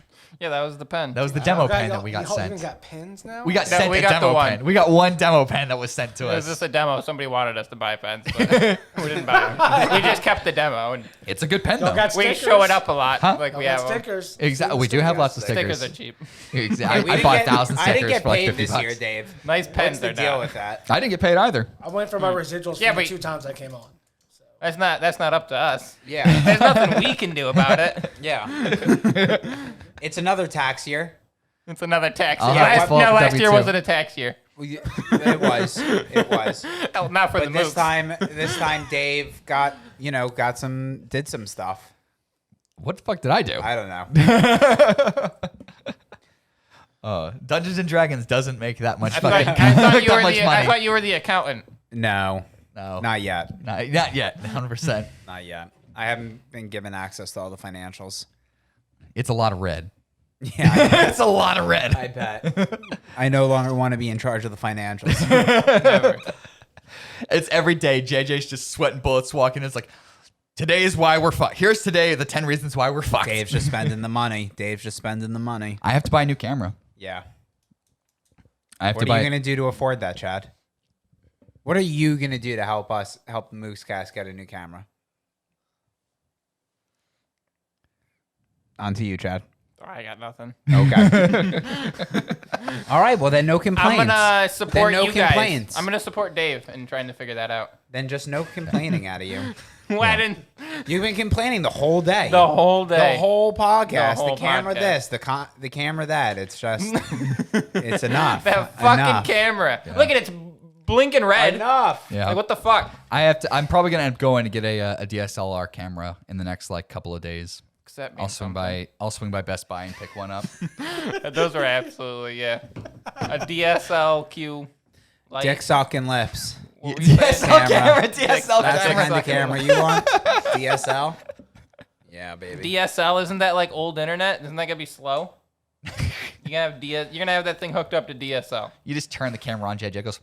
Yeah, that was the pen. That was the demo Okay, pen that we got you even sent. got pins now? We got No, sent we a got the demo one. pen. We got one demo pen that was sent to It was us. just a demo. Somebody wanted us to buy pens, but we didn't buy them. We just kept the demo, and It's a good pen Y'all though. got we stickers? show it up a lot. Huh? Like Y'all we got have 'em. stickers. Exactly. We do have lots of stickers. Stickers are cheap. Exactly. We I didn't bought get- 1,000 I didn't stickers get for like paid 50 this bucks. year, Dave. Nice What's pens the are deal down. with that? I didn't get paid either. I went for my residuals Yeah, for the but- 2 times I came on. That's not up to us. Yeah. There's nothing we can do about it. Yeah. It's another tax year. It's another tax I'll year. have to pull up Last year W2. wasn't a tax year. It was. It was. Oh, not for But the this Mooks. time, Dave did some stuff. What the fuck did I do? I don't know. Dungeons and Dragons doesn't make that much I thought, fucking I thought you that were much the. money. I thought you were the accountant. No, No, not yet. not yet. 100%. Not yet. I haven't been given access to all the financials. It's a lot of red. Yeah, It's a lot of red. I bet. I no longer want to be in charge of the financials. Never. It's every day. JJ's just sweating bullets walking. It's like, today is why we're fucked. Here's today the 10 reasons why we're fucked. Dave's just spending the money. I have to buy a new camera. Yeah. I have What to are buy. you going to do to afford that, Chad? What are you going to do to help the Mooks Cast get a new camera? On to you, Chad. I got nothing. Okay. All right. Well, then no complaints. I'm gonna support Then no you guys. complaints. I'm gonna support Dave in trying to figure that out. Then just no complaining out of you. Why didn't You've been complaining the whole day. the whole day? The whole podcast. The whole The camera podcast. this, the camera that. It's just, it's enough. That fucking Enough. camera. Look at it, it's blinking red. Enough. Yeah. Like what the fuck? I'm probably gonna end up going to get a DSLR camera in the next like couple of days. Except I'll swing by Best Buy and pick one up. Those are absolutely a DSLQ. Like, Dick sucking lips. what were you saying? DSL camera, Dick- DSL That's the camera. kind of camera you want? DSL? Yeah, baby. DSL, isn't that like old internet? Isn't that gonna be slow? You're gonna have that thing hooked up to DSL. You just turn the camera on, JJ goes.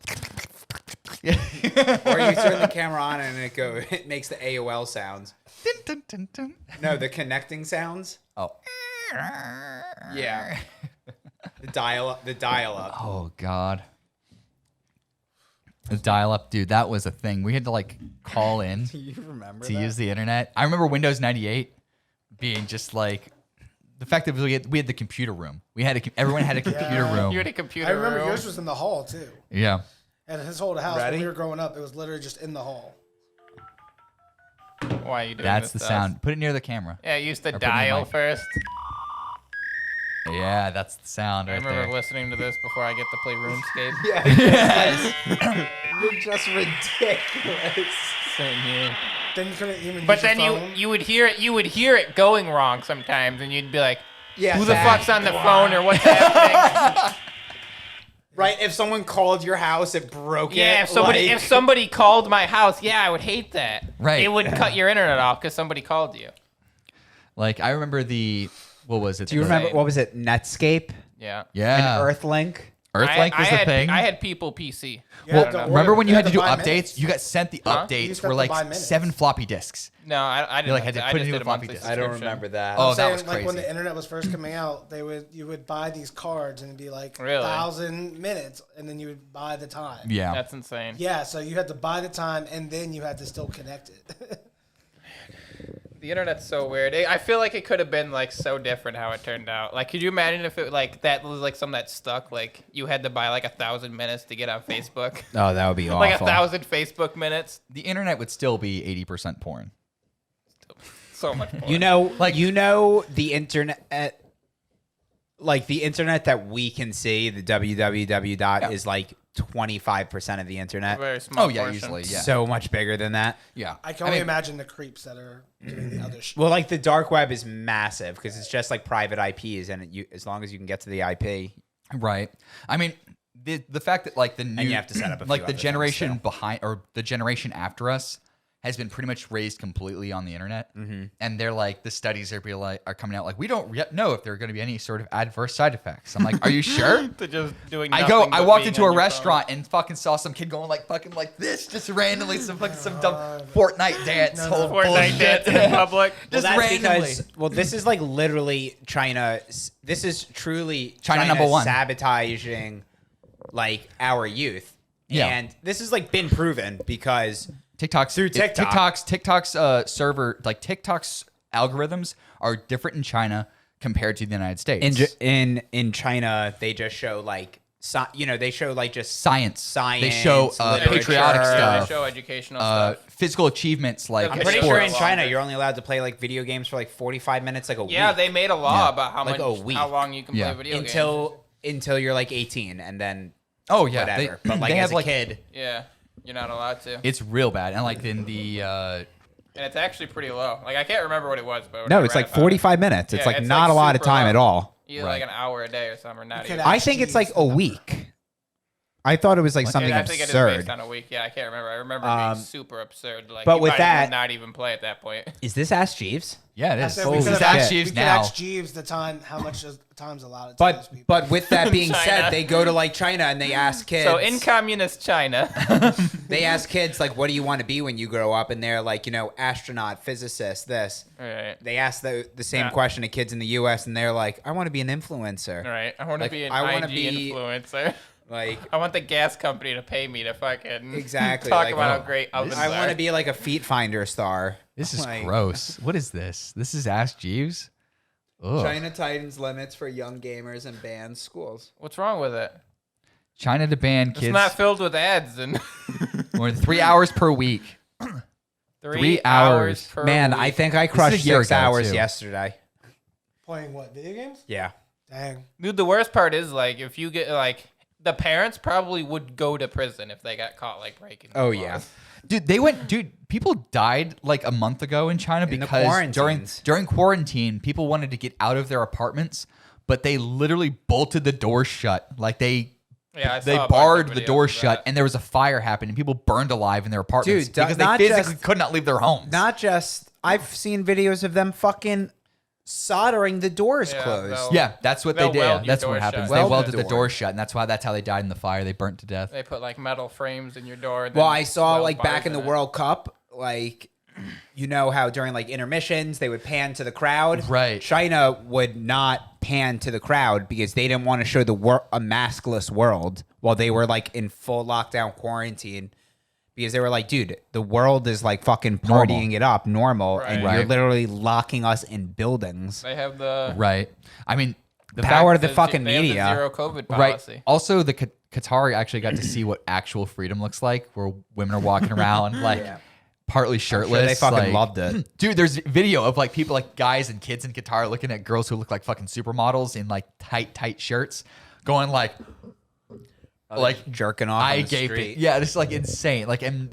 Or you turn the camera on and it makes the AOL sounds. Dun, dun, dun, dun. No, the connecting sounds. Oh. Yeah. The dial up. Oh God. The dial-up, dude, that was a thing. We had to like call in Do you remember to use the internet. I remember Windows 98 being just like the fact that we had the computer room. Everyone had a computer room. You had a computer I remember room. yours was in the hall too. Yeah. And his whole house Ready? when we were growing up, it was literally just in the hall. Why are you doing That's this the to us? sound. Put it near the camera. Yeah, I used to Or put it in dial my- first. Yeah, that's the sound I right remember there. listening to this before I get to play RuneScape. Yes. You're just ridiculous. Sitting here. Then you couldn't even But use then your phone. you would hear it going wrong sometimes, and you'd be like, Yeah, "Who the Zach. fuck's on the phone or what's happening?" Right, if someone called your house, it broke Yeah, it. if somebody called my house, yeah, I would hate that. Right. It would cut your internet off because somebody called you. Like I remember what was it? Do you remember, what was it, Netscape? Yeah. Yeah. And Earthlink? Earthlink was the thing. I had people PC. You Well, had to remember order- when you had to do buy updates? minutes. You got sent the Huh? You updates used to were have to like buy minutes. 7 floppy disks. No, I didn't. like, had to I put it just into did a a floppy monthly disk. I don't subscription. remember that. Oh, I'm that was saying, like when crazy. the internet was first coming out, you would buy these cards and it'd be like Really? 1,000 minutes, and then you would buy the time. Yeah. That's insane. Yeah, so you had to buy the time, and then you had to still connect it. The internet's so weird. I feel like it could have been like so different how it turned out. Like, could you imagine if it like that was like something that stuck? Like you had to buy like 1,000 minutes to get on Facebook. Oh, that would be awful. Like 1,000 Facebook minutes. The internet would still be 80% porn. So much more. You know, the internet, like the internet that we can see, the www dot is like 25% of the internet. Very small. Oh yeah, portion. usually, yeah. So much bigger than that. Yeah. I can only imagine the creeps that are doing the other shit. Well, like the dark web is massive because it's just like private IPs, and as long as you can get to the IP, Right. I mean, the fact that like the new you have to set up a like few the other generation things, behind or the generation after us has been pretty much raised completely on the internet, and they're like the studies are coming out like we don't yet know if there are going to be any sort of adverse side effects. I'm like, are you sure? To just doing. I nothing but walked being into on a your restaurant and fucking saw some kid going like fucking like this, just randomly some dumb Fortnite dance, phone. whole Fortnite bullshit. dance in public. Just that's randomly. because this is like literally China. This is truly China number one. sabotaging like our youth. Yeah. And this has like been proven because TikTok's Through TikTok. TikTok's server, like TikTok's algorithms are different in China compared to the United States. in China they just show like they show like just Science. They science, show literature. patriotic Yeah, stuff. they show educational stuff. Physical achievements like I'm I'm pretty Sports. sure in Longer. China you're only allowed to play like video games for like 45 minutes, like a Yeah, week. they made a law Yeah. about how Like much, a week. how long you can Yeah. play video games. until you're like 18, and then Oh yeah, whatever. They, But like they as have a like kid, Yeah, you're not allowed to. it's real bad, and like in the And it's actually pretty low. Like I can't remember what it was, but when no, I it's read like about it, 45 minutes. It's Yeah, like it's, not like, a lot of super time low. at all. either like an hour a day or something, or not could even. I think it's like a week. I thought it was like something I think it is absurd. based on a week. Yeah, I can't remember. I remember it being super absurd. Like, but you with might that- even not even play at that point. Is this Ask Jeeves? Yeah, it I is. said we Holy could This have is shit. Ask we Jeeves could now. ask Jeeves the time, how much time's allotted to those But people. but with that being China. said, they go to like China and they ask kids. So in communist China, they ask kids like, "What do you want to be when you grow up?" And they're like, astronaut, physicist, this. right, They ask the same Yeah. question to kids in the U.S. and they're like, "I want to be an influencer." right. I want to Like, be an I wanna IG be- influencer. Like, I want the gas company to pay me to fucking Exactly, talk like, about oh, how great ovens I want are. to be like a feet finder star. This is Like, gross. What is this? This is Ask Jeeves? Ugh. China tightens limits for young gamers and bans schools. What's wrong with it? China to ban It's kids not filled with ads and more than 3 hours per week. 3 hours. per Man, week. I think I crushed a year 6 ago, hours too. yesterday. Playing what, video games? Yeah. Dang. Dude, the worst part is like if you get like the parents probably would go to prison if they got caught like breaking. the Oh, laws. yeah. Dude, people died like a month ago in China In the because quarantines. during quarantine, people wanted to get out of their apartments, but they literally bolted the doors shut. Like they Yeah, I saw they a bunch of barred the videos doors of shut, that. and there was a fire happening. People burned alive in their apartments Dude, because they not physically just- could not leave their homes. Not just, I've seen videos of them fucking soldering the doors Yeah, closed. they'll- Yeah, that's what they They'll did. weld your That's what door happens. shut. They Weld the welded the door. door shut, and that's how they died in the fire. They burnt to death. They put like metal frames in your door. and Well, then I saw weld like back bars in the it. World Cup, like, you know how during like intermissions they would pan to the crowd. Right. China would not pan to the crowd because they didn't want to show a maskless world while they were like in full lockdown quarantine. Because they were like, dude, the world is like fucking partying it up, normal, and Right. you're literally locking us in buildings. They have the Right. I mean, the Power fact, to the fucking they have the media. zero COVID right. policy. Also, the Qatari actually got to see what actual freedom looks like, where women are walking around like partly shirtless. they fucking like- loved it. Dude, there's video of like people, like guys and kids in Qatar, looking at girls who look like fucking supermodels in like tight shirts, going like Jerking off eye on the gaping. street. Yeah, it's like insane. Like, and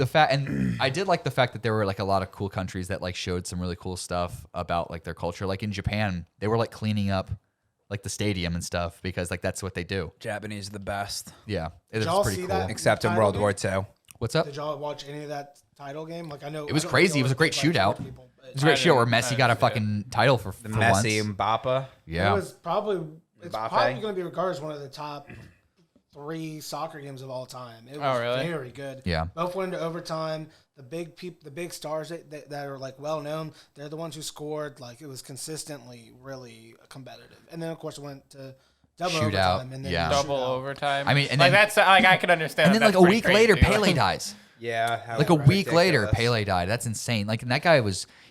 I did like the fact that there were like a lot of cool countries that like showed some really cool stuff about like their culture. Like in Japan, they were like cleaning up like the stadium and stuff because like that's what they do. Japanese are the best. Yeah, it Did was y'all pretty see cool. that? Except in Title World game? War II. What's up? Did y'all watch any of that title game? Like I know It was I don't crazy. know It was a if great it's, like, shootout. towards people, but It was a great show where didn't- I Messi got a didn't see it. fucking title for The once. Messi, Mbappe. Yeah. It was probably it's Mbappe. probably going to be regarded as one of the top 3 soccer games of all time. It was Oh, really? very good. Yeah. Both went into overtime. The big stars that are like well known, they're the ones who scored. Like it was consistently really competitive. And then of course it went to double Shootout, overtime and then yeah. Double shootout. overtime. I mean, and like then- that's like I can understand. And then that. like a That's pretty week later, crazy. Pele Like, dies. Yeah. how Like a week later, ridiculous. Pele died. That's insane. Like, and that guy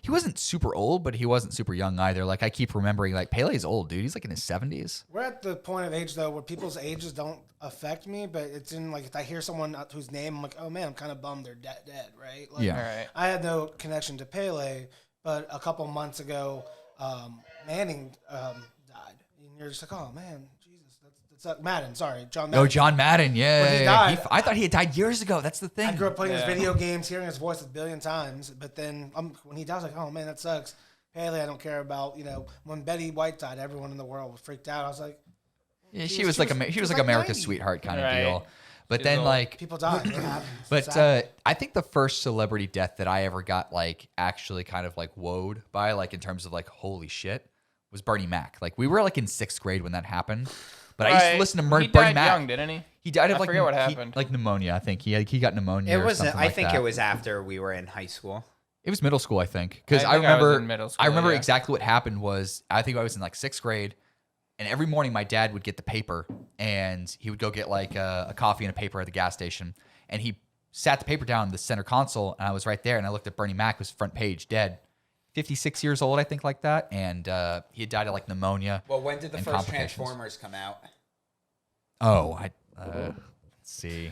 he wasn't super old, but he wasn't super young either. Like, I keep remembering, like, Pele's old, dude. He's like in his 70s. We're at the point of age though where people's ages don't affect me, but it's in like if I hear someone whose name I'm like, oh man, I'm kind of bummed they're dead, right? Like, Yeah. All right. I had no connection to Pele, but a couple months ago, Manning died, and you're just like, oh man, Jesus, that's Madden. Sorry, John Madden. Oh, John Madden. Yeah. When he yeah, yeah. died- I thought he had died years ago. That's the thing. I grew up playing Yeah. his video games, hearing his voice a billion times, but then when he died, I was like, oh man, that sucks. Pele, I don't care about. When Betty White died, everyone in the world was freaked out. I was like, Yeah, She she was was- like she was- she she was was like like America's 90. sweetheart kind of Right. deal. But She's then old. like, people die. It happens. It's but sad. I think the first celebrity death that I ever got like actually kind of like woed by, like in terms of like holy shit, was Bernie Mac. Like we were like in 6th grade when that happened. But I used to Right. listen to He Bernie died Mac. young, didn't he? He died of I like forget what happened. like pneumonia. I think he got pneumonia. It or was. something I like think that. it was after we were in high school. It was middle school, I think, because I I think I was remember. in middle I school, remember yeah. exactly what happened. Was I think I was in like 6th grade, and every morning my dad would get the paper, and he would go get like a coffee and a paper at the gas station, and he sat the paper down in the center console, and I was right there, and I looked at Bernie Mac, was front page, dead, 56 years old, I think, like that, and he had died of like pneumonia. Well, when did the and first complications. Transformers come out? Oh, let's see.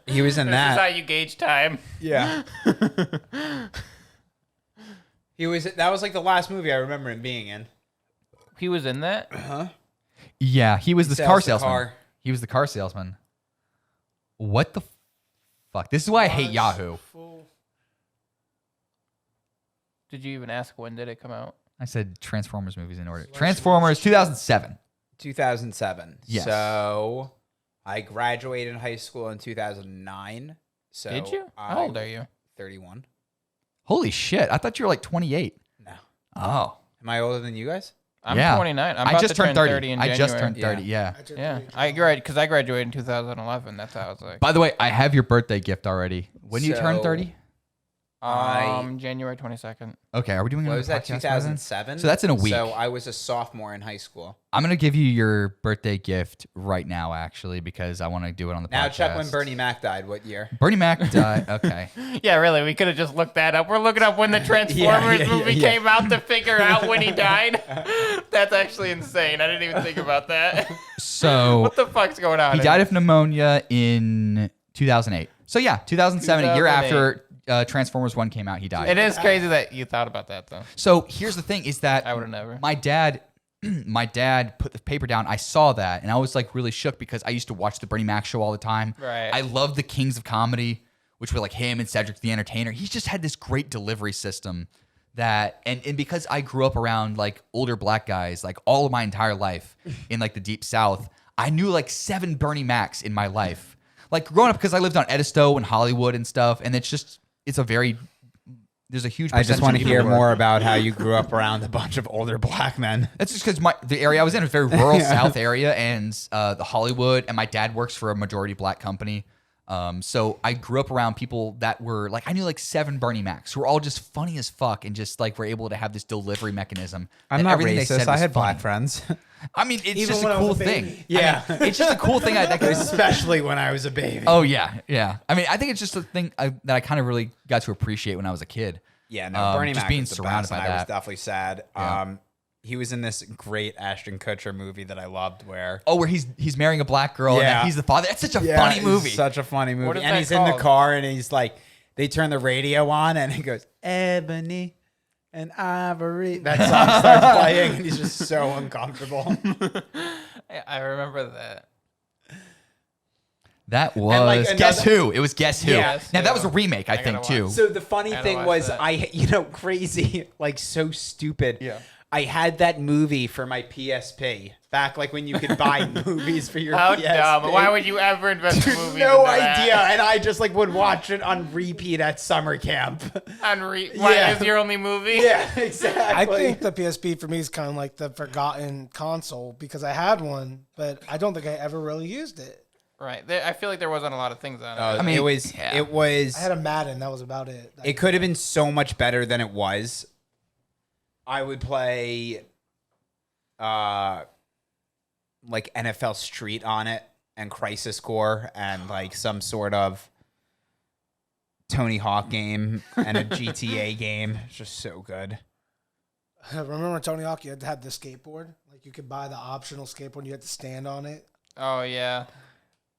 He was in This is how that. you gauge time. Yeah. He was. That was like the last movie I remember him being in. He was in that. Yeah, he was this sells car the salesman. car. He was the car salesman. What the fuck? This is why I hate Yahoo. Did you even ask when did it come out? I said Transformers movies in order. Transformers 2007. 2007. Yes. So I graduated high school in 2009. So Did you? How old are you? 31. Holy shit! I thought you were like 28. No. Oh, Am I older than you guys? I'm yeah. 29. I'm I about just to turned turn 30. 30 in I January. just turned 30. Yeah. Yeah. Yeah, because I graduated in 2011. That's how I was like. By the way, I have your birthday gift already. When do you turn So- 30? January 22nd. Okay, are we doing What another was that, podcast by then? 2007? So that's in a week. So I was a sophomore in high school. I'm gonna give you your birthday gift right now, actually, because I want to do it on the Now podcast. check when Bernie Mac died. What year? Bernie Mac died. Okay. Yeah, really. We could have just looked that up. We're looking up when the Transformers movie came out to figure out when he died. That's actually insane. I didn't even think about that. So What the fuck's going on? he died of pneumonia in 2008. So yeah, 2007, a year 2008. after Transformers 1 came out, he died. It is crazy that you thought about that, though. So here's the thing: is that I would've never. My dad put the paper down. I saw that, and I was like really shook because I used to watch the Bernie Mac show all the time. Right. I love the Kings of Comedy, which were like him and Cedric the Entertainer. He's just had this great delivery system that, and because I grew up around like older black guys, like all of my entire life in like the Deep South, I knew like 7 Bernie Macs in my life. Like growing up, because I lived on Edisto and Hollywood and stuff, and there's a huge. I just want to percentage of hear people who are- more about how you grew up around a bunch of older black men. That's just because the area I was in was a very rural South area, and the Hollywood, and my dad works for a majority black company. So I grew up around people that were like, I knew like 7 Bernie Macs who were all just funny as fuck, and just like were able to have this delivery mechanism. I'm that not everything they racist. said I was had black funny. friends. I mean, it's Even just when a I was cool a thing. baby. Yeah. I mean, it's just a cool thing. Especially when I was a baby. Oh yeah. I mean, I think it's just a thing that I kind of really got to appreciate when I was a kid. Yeah, no, Bernie just Mac being was the surrounded best, by and I was that. definitely sad. Yeah. He was in this great Ashton Kutcher movie that I loved where... Oh, where he's marrying a black girl, Yeah. and he's the father. That's such a Yeah, funny it's movie. Such a funny movie. What is And that he's in the called? car and he's like, they turn the radio on and he goes, Ebony and Ivory. That song starts playing and he's just so uncomfortable. I remember that. That was like, Guess another- Who. It was Guess Who. Yeah. Now that was a remake, I I think, gotta too. watch So the funny gotta thing watch was that. crazy, like so stupid. Yeah. I had that movie for my PSP back like when you could buy movies for your How PSP. dumb. Why would you ever invest in movies? No into that? idea. And I just like would watch it on repeat at summer camp. Why Yeah. is your only movie? Yeah, exactly. I think the PSP for me is kind of like the forgotten console because I had one, but I don't think I ever really used it. Right. I feel like there wasn't a lot of things on it. I mean, it was yeah. it was I had a Madden. That was about it. it could have been so much better than it was. I would play like NFL Street on it and Crisis Core and like some sort of Tony Hawk game and a GTA game. It's just so good. Remember Tony Hawk? You had the skateboard. Like you could buy the optional skateboard. You had to stand on it. Oh, yeah.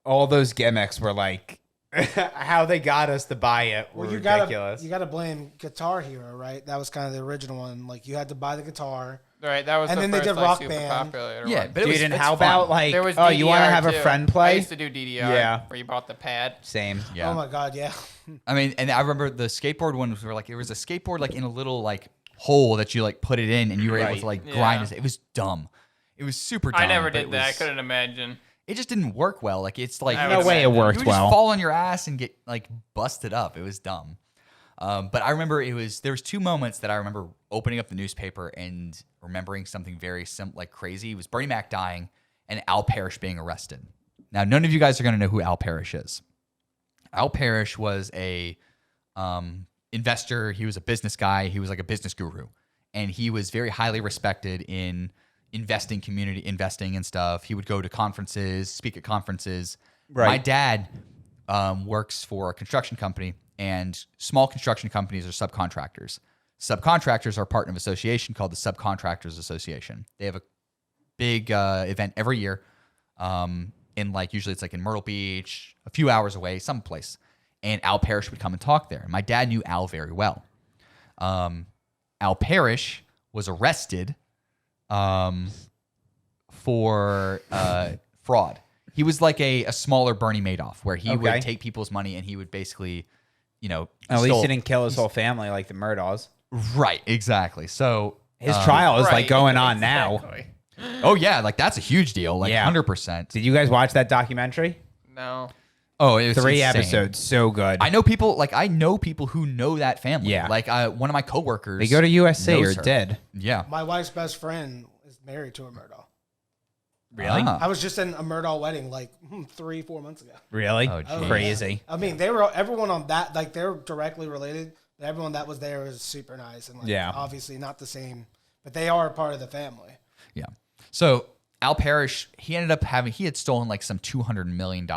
All those gimmicks were like how they got us to buy it were Well, you ridiculous. gotta blame Guitar Hero, right? That was kind of the original one. Like you had to buy the guitar. Right. That was And the then they first, did like, Rock super Band. popular Yeah, one. but Dude, and it's how fun. about like There was oh, you want to DDR have a too. friend I play? used to do DDR. Yeah. Where you bought the pad. Same. Yeah. Oh my god, yeah. I mean, and I remember the skateboard ones were like, there was a skateboard like in a little like hole that you like put it in, and you were able Right. to like Yeah. grind it. It was dumb. It was super dumb. I never but did it that. I was- couldn't imagine. It just didn't work well. Like it's like I No would way it imagine. worked you would well. just fall on your ass and get like busted up. It was dumb. But I remember there was 2 moments that I remember opening up the newspaper and remembering something very like crazy. It was Bernie Mac dying and Al Parrish being arrested. Now, none of you guys are going to know who Al Parrish is. Al Parrish was a investor. He was a business guy. He was like a business guru, and he was very highly respected in community investing and stuff. He would go to conferences, speak at conferences. Right. My dad works for a construction company, and small construction companies are subcontractors. Subcontractors are part of an association called the Subcontractors Association. They have a big event every year. In like usually it's like in Myrtle Beach, a few hours away, someplace. And Al Parrish would come and talk there. My dad knew Al very well. Al Parrish was arrested for fraud. He was like a smaller Bernie Madoff, where he Okay. would take people's money and he would basically, At least he didn't kill his whole family like the Murdaws. Right, exactly. So His trial is like Right, going on now. exactly. Oh yeah, like that's a huge deal. Like Yeah. 100%. Did you guys watch that documentary? No. Oh, it was 3 insane. episodes, so good. I know people who know that family. Yeah. Like one of my coworkers. They go to USC or knows her. did. Yeah. My wife's best friend is married to a Murdaugh. Really? Ah. I was just in a Murdaugh wedding like 3-4 months ago. Really? Oh, geez. Crazy. I mean, everyone on that, like they're directly related. But everyone that was there was super nice and like, Yeah. obviously not the same, but they are a part of the family. Yeah. So Al Parrish, he had stolen like some $200 million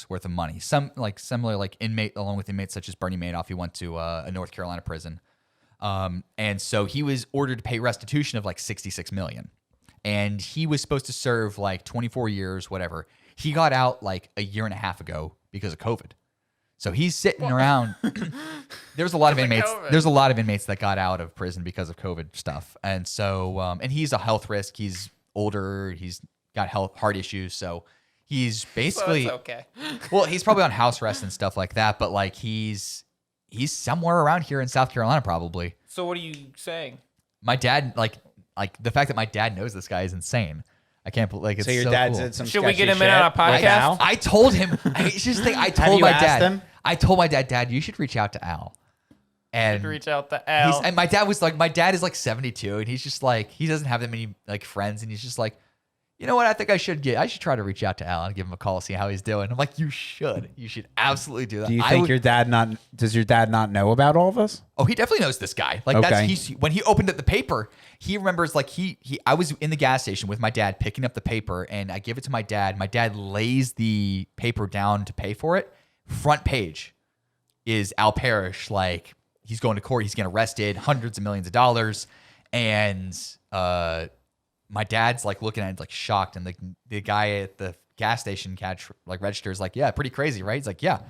worth of money. Some like similar like along with inmates such as Bernie Madoff, he went to a North Carolina prison. And so he was ordered to pay restitution of like $66 million. And he was supposed to serve like 24 years, whatever. He got out like a year and a half ago because of COVID. So he's sitting around. There's a lot of inmates. COVID. There's a lot of inmates that got out of prison because of COVID stuff. And so, and he's a health risk. He's older. He's got heart issues. So he's basically, So it's okay. well, he's probably on house arrest and stuff like that. But like he's somewhere around here in South Carolina, probably. So what are you saying? My dad, like the fact that my dad knows this guy is insane. I can't believe like it's So your so dad cool. did some Should we sketchy get him in on a shit with podcast? Al? I told him. It's just the thing. I told you my asked dad. him? I told my dad, Dad, you should reach out to Al. And Reach out to Al. and my dad was like, my dad is like 72, and he's just like, he doesn't have that many like friends, and he's just like, you know what? I think I should try to reach out to Al and give him a call, see how he's doing. I'm like, you should absolutely do that. Do you think does your dad not know about all of us? Oh, he definitely knows this guy. Like Okay. when he opened up the paper, he remembers like I was in the gas station with my dad picking up the paper, and I give it to my dad. My dad lays the paper down to pay for it. Front page is Al Parrish, like he's going to court, he's getting arrested, hundreds of millions of dollars, and my dad's like looking at it like shocked, and the guy at the gas station register is like, yeah, pretty crazy, right? He's like, yeah,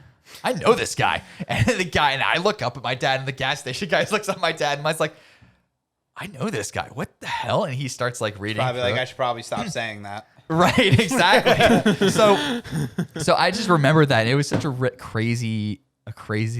I know this guy. And I look up at my dad, and the gas station guy looks up at my dad, and I was like, I know this guy. What the hell? And he starts like reading. Probably through like it. I should probably stop saying that. Right, exactly. so I just remember that it was such a crazy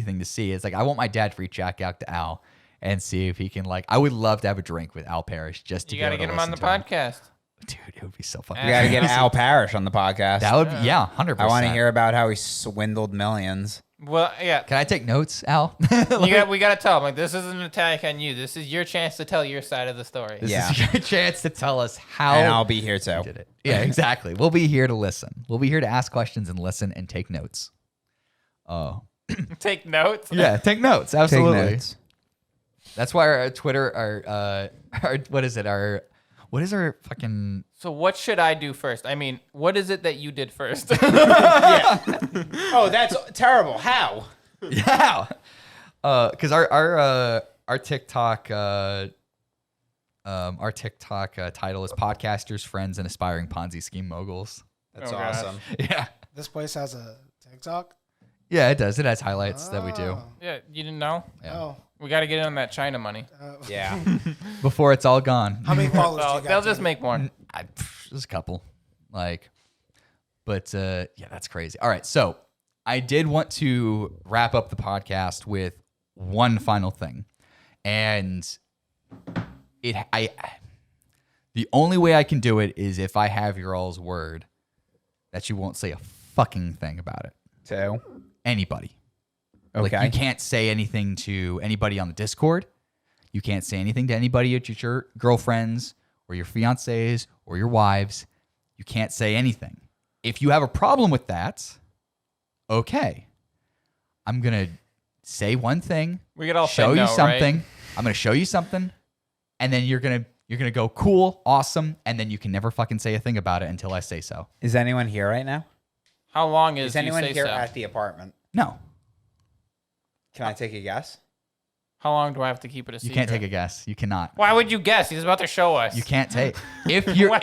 thing to see. It's like I want my dad to reach out to Al and see if he can I would love to have a drink with Al Parrish just to you got to get him on the podcast. podcast. Dude, it would be so fucking. We got to get Al Parrish on the podcast. That would be 100%. I want to hear about how he swindled millions. Well, yeah. Can I take notes, Al? We got to tell him this isn't an attack on you. This is your chance to tell your side of the story. This Yeah. is your chance to tell us how And I'll be here too. you did it. Yeah, exactly. We'll be here to listen. We'll be here to ask questions and listen and take notes. Oh. Take notes. Yeah, take notes. Take Absolutely. notes. That's why our Twitter, our what is it? What is our fucking? So what should I do first? I mean, what is it that you did first? Oh, that's terrible. How? Yeah, because our TikTok title is podcasters, friends, and aspiring Ponzi scheme moguls. That's Oh, gosh. awesome. Yeah, This place has a TikTok. yeah, it does. It has highlights that we do. Oh. Yeah, you didn't know? Yeah. Oh. We got to get in on that China money. Yeah. Before it's all gone. How many followers do Well, you got? they'll just Timmy? make more. There's a couple, but yeah, that's crazy. All right, so I did want to wrap up the podcast with one final thing, and the only way I can do it is if I have your all's word that you won't say a fucking thing about it. So, Anybody. okay. Like you can't say anything to anybody on the Discord. You can't say anything to anybody at your girlfriends or your fiancés or your wives. You can't say anything. If you have a problem with that, okay. I'm going to say one thing, We could all show say you no, something. right? I'm going to show you something, and then you're going to go cool, awesome, and then you can never fucking say a thing about it until I say so. Is anyone here right now? How long is Is anyone you say here so? at the apartment? No, Can I take a guess? How long do I have to keep it a you secret? can't take a guess. You cannot. Why would you guess? He's about to show us. You can't take. If you're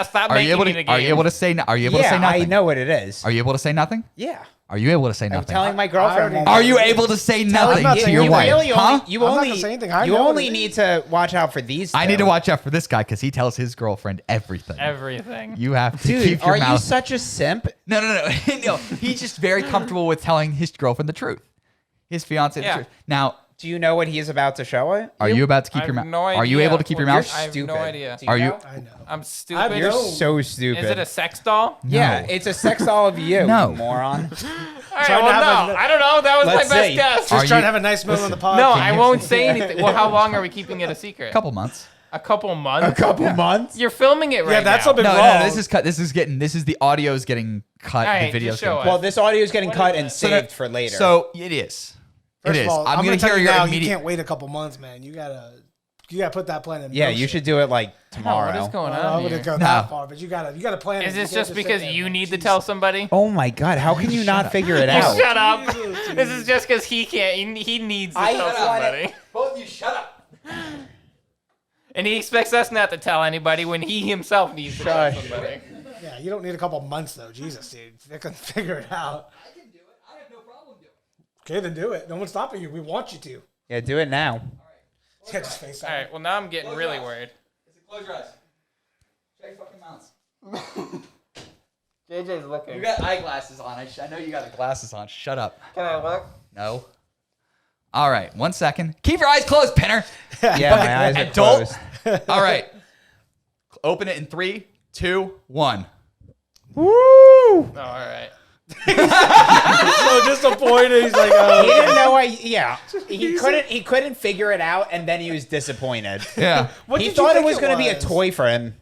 Stop are you making able it to a are you game. able to say are you able to Yeah, say nothing? I know what it is. Are you able to say nothing? Yeah. Are you able to say I'm nothing? telling my girlfriend. already won't- Are you able to say nothing not to saying your you wife? really huh? you I'm not only gonna say anything. I you know what only it is. need to watch out for these. I two. need to watch out for this guy because he tells his girlfriend everything. Everything. You have to Dude, keep your are mouth. you such a simp? No. No, he's just very comfortable with telling his girlfriend the truth. His fiance the Yeah. truth. Now, Do you know what he is about to show it? Are you about to I keep your have mouth? no Are you idea. able to keep your Well, mouth? I have Stupid. no idea. Do Are you? know? I know. I'm stupid. You're No. so stupid. Is it a sex doll? Yeah, No. it's a sex doll of you, No. you moron. All right, Trying to well, have no. a- I don't know. That was Let's my best see. guess. Are Just trying you- to have a nice moment on the podcast. No, I won't say anything. Well, how long are we keeping it a secret? A couple months. A couple months? A couple months? You're filming it right Yeah, that's now. a bit No, wrong. this is cut. This is the audio is getting cut. All right, the video's just show getting us. cut. Well, this audio is getting What cut is and it? saved for later. So it is. First it is. of all, I'm gonna tell hear you your now, immediate. you can't wait a couple months, man. You gotta put that plan in. yeah, motion. you should do it like Oh, tomorrow. what is going I on wouldn't here? go No. that far, but you gotta plan. Is it. this You can't just sit because there, you man. need to Jeez. tell somebody? Oh my god, how can you not figure it out? Shut up. This is just because he can't. He needs to tell want somebody. it. Both of you, shut up. And he expects us not to tell anybody when he himself needs to tell Shush. somebody. Yeah, you don't need a couple months though. Jesus, dude, they can figure it out. I can do it. I have no problem doing it. Okay, then do it. No one's stopping you. We want you to. Yeah, do it now. Yeah, just face All right, well, now I'm getting really worried. Close your eyes. Shut your fucking mouths. JJ's looking. You got eyeglasses on. I know you got glasses on. Shut up. Can I look? No. All right. 1 second. Keep your eyes closed, Pinner. Yeah, my eyes are Adult. closed. All right. Open it in 3, 2, 1. Woo! Oh, all right. so disappointed. He's like, He didn't know he couldn't figure it out, and then he was disappointed. Yeah. what He did you thought it think was going to be a toy for him.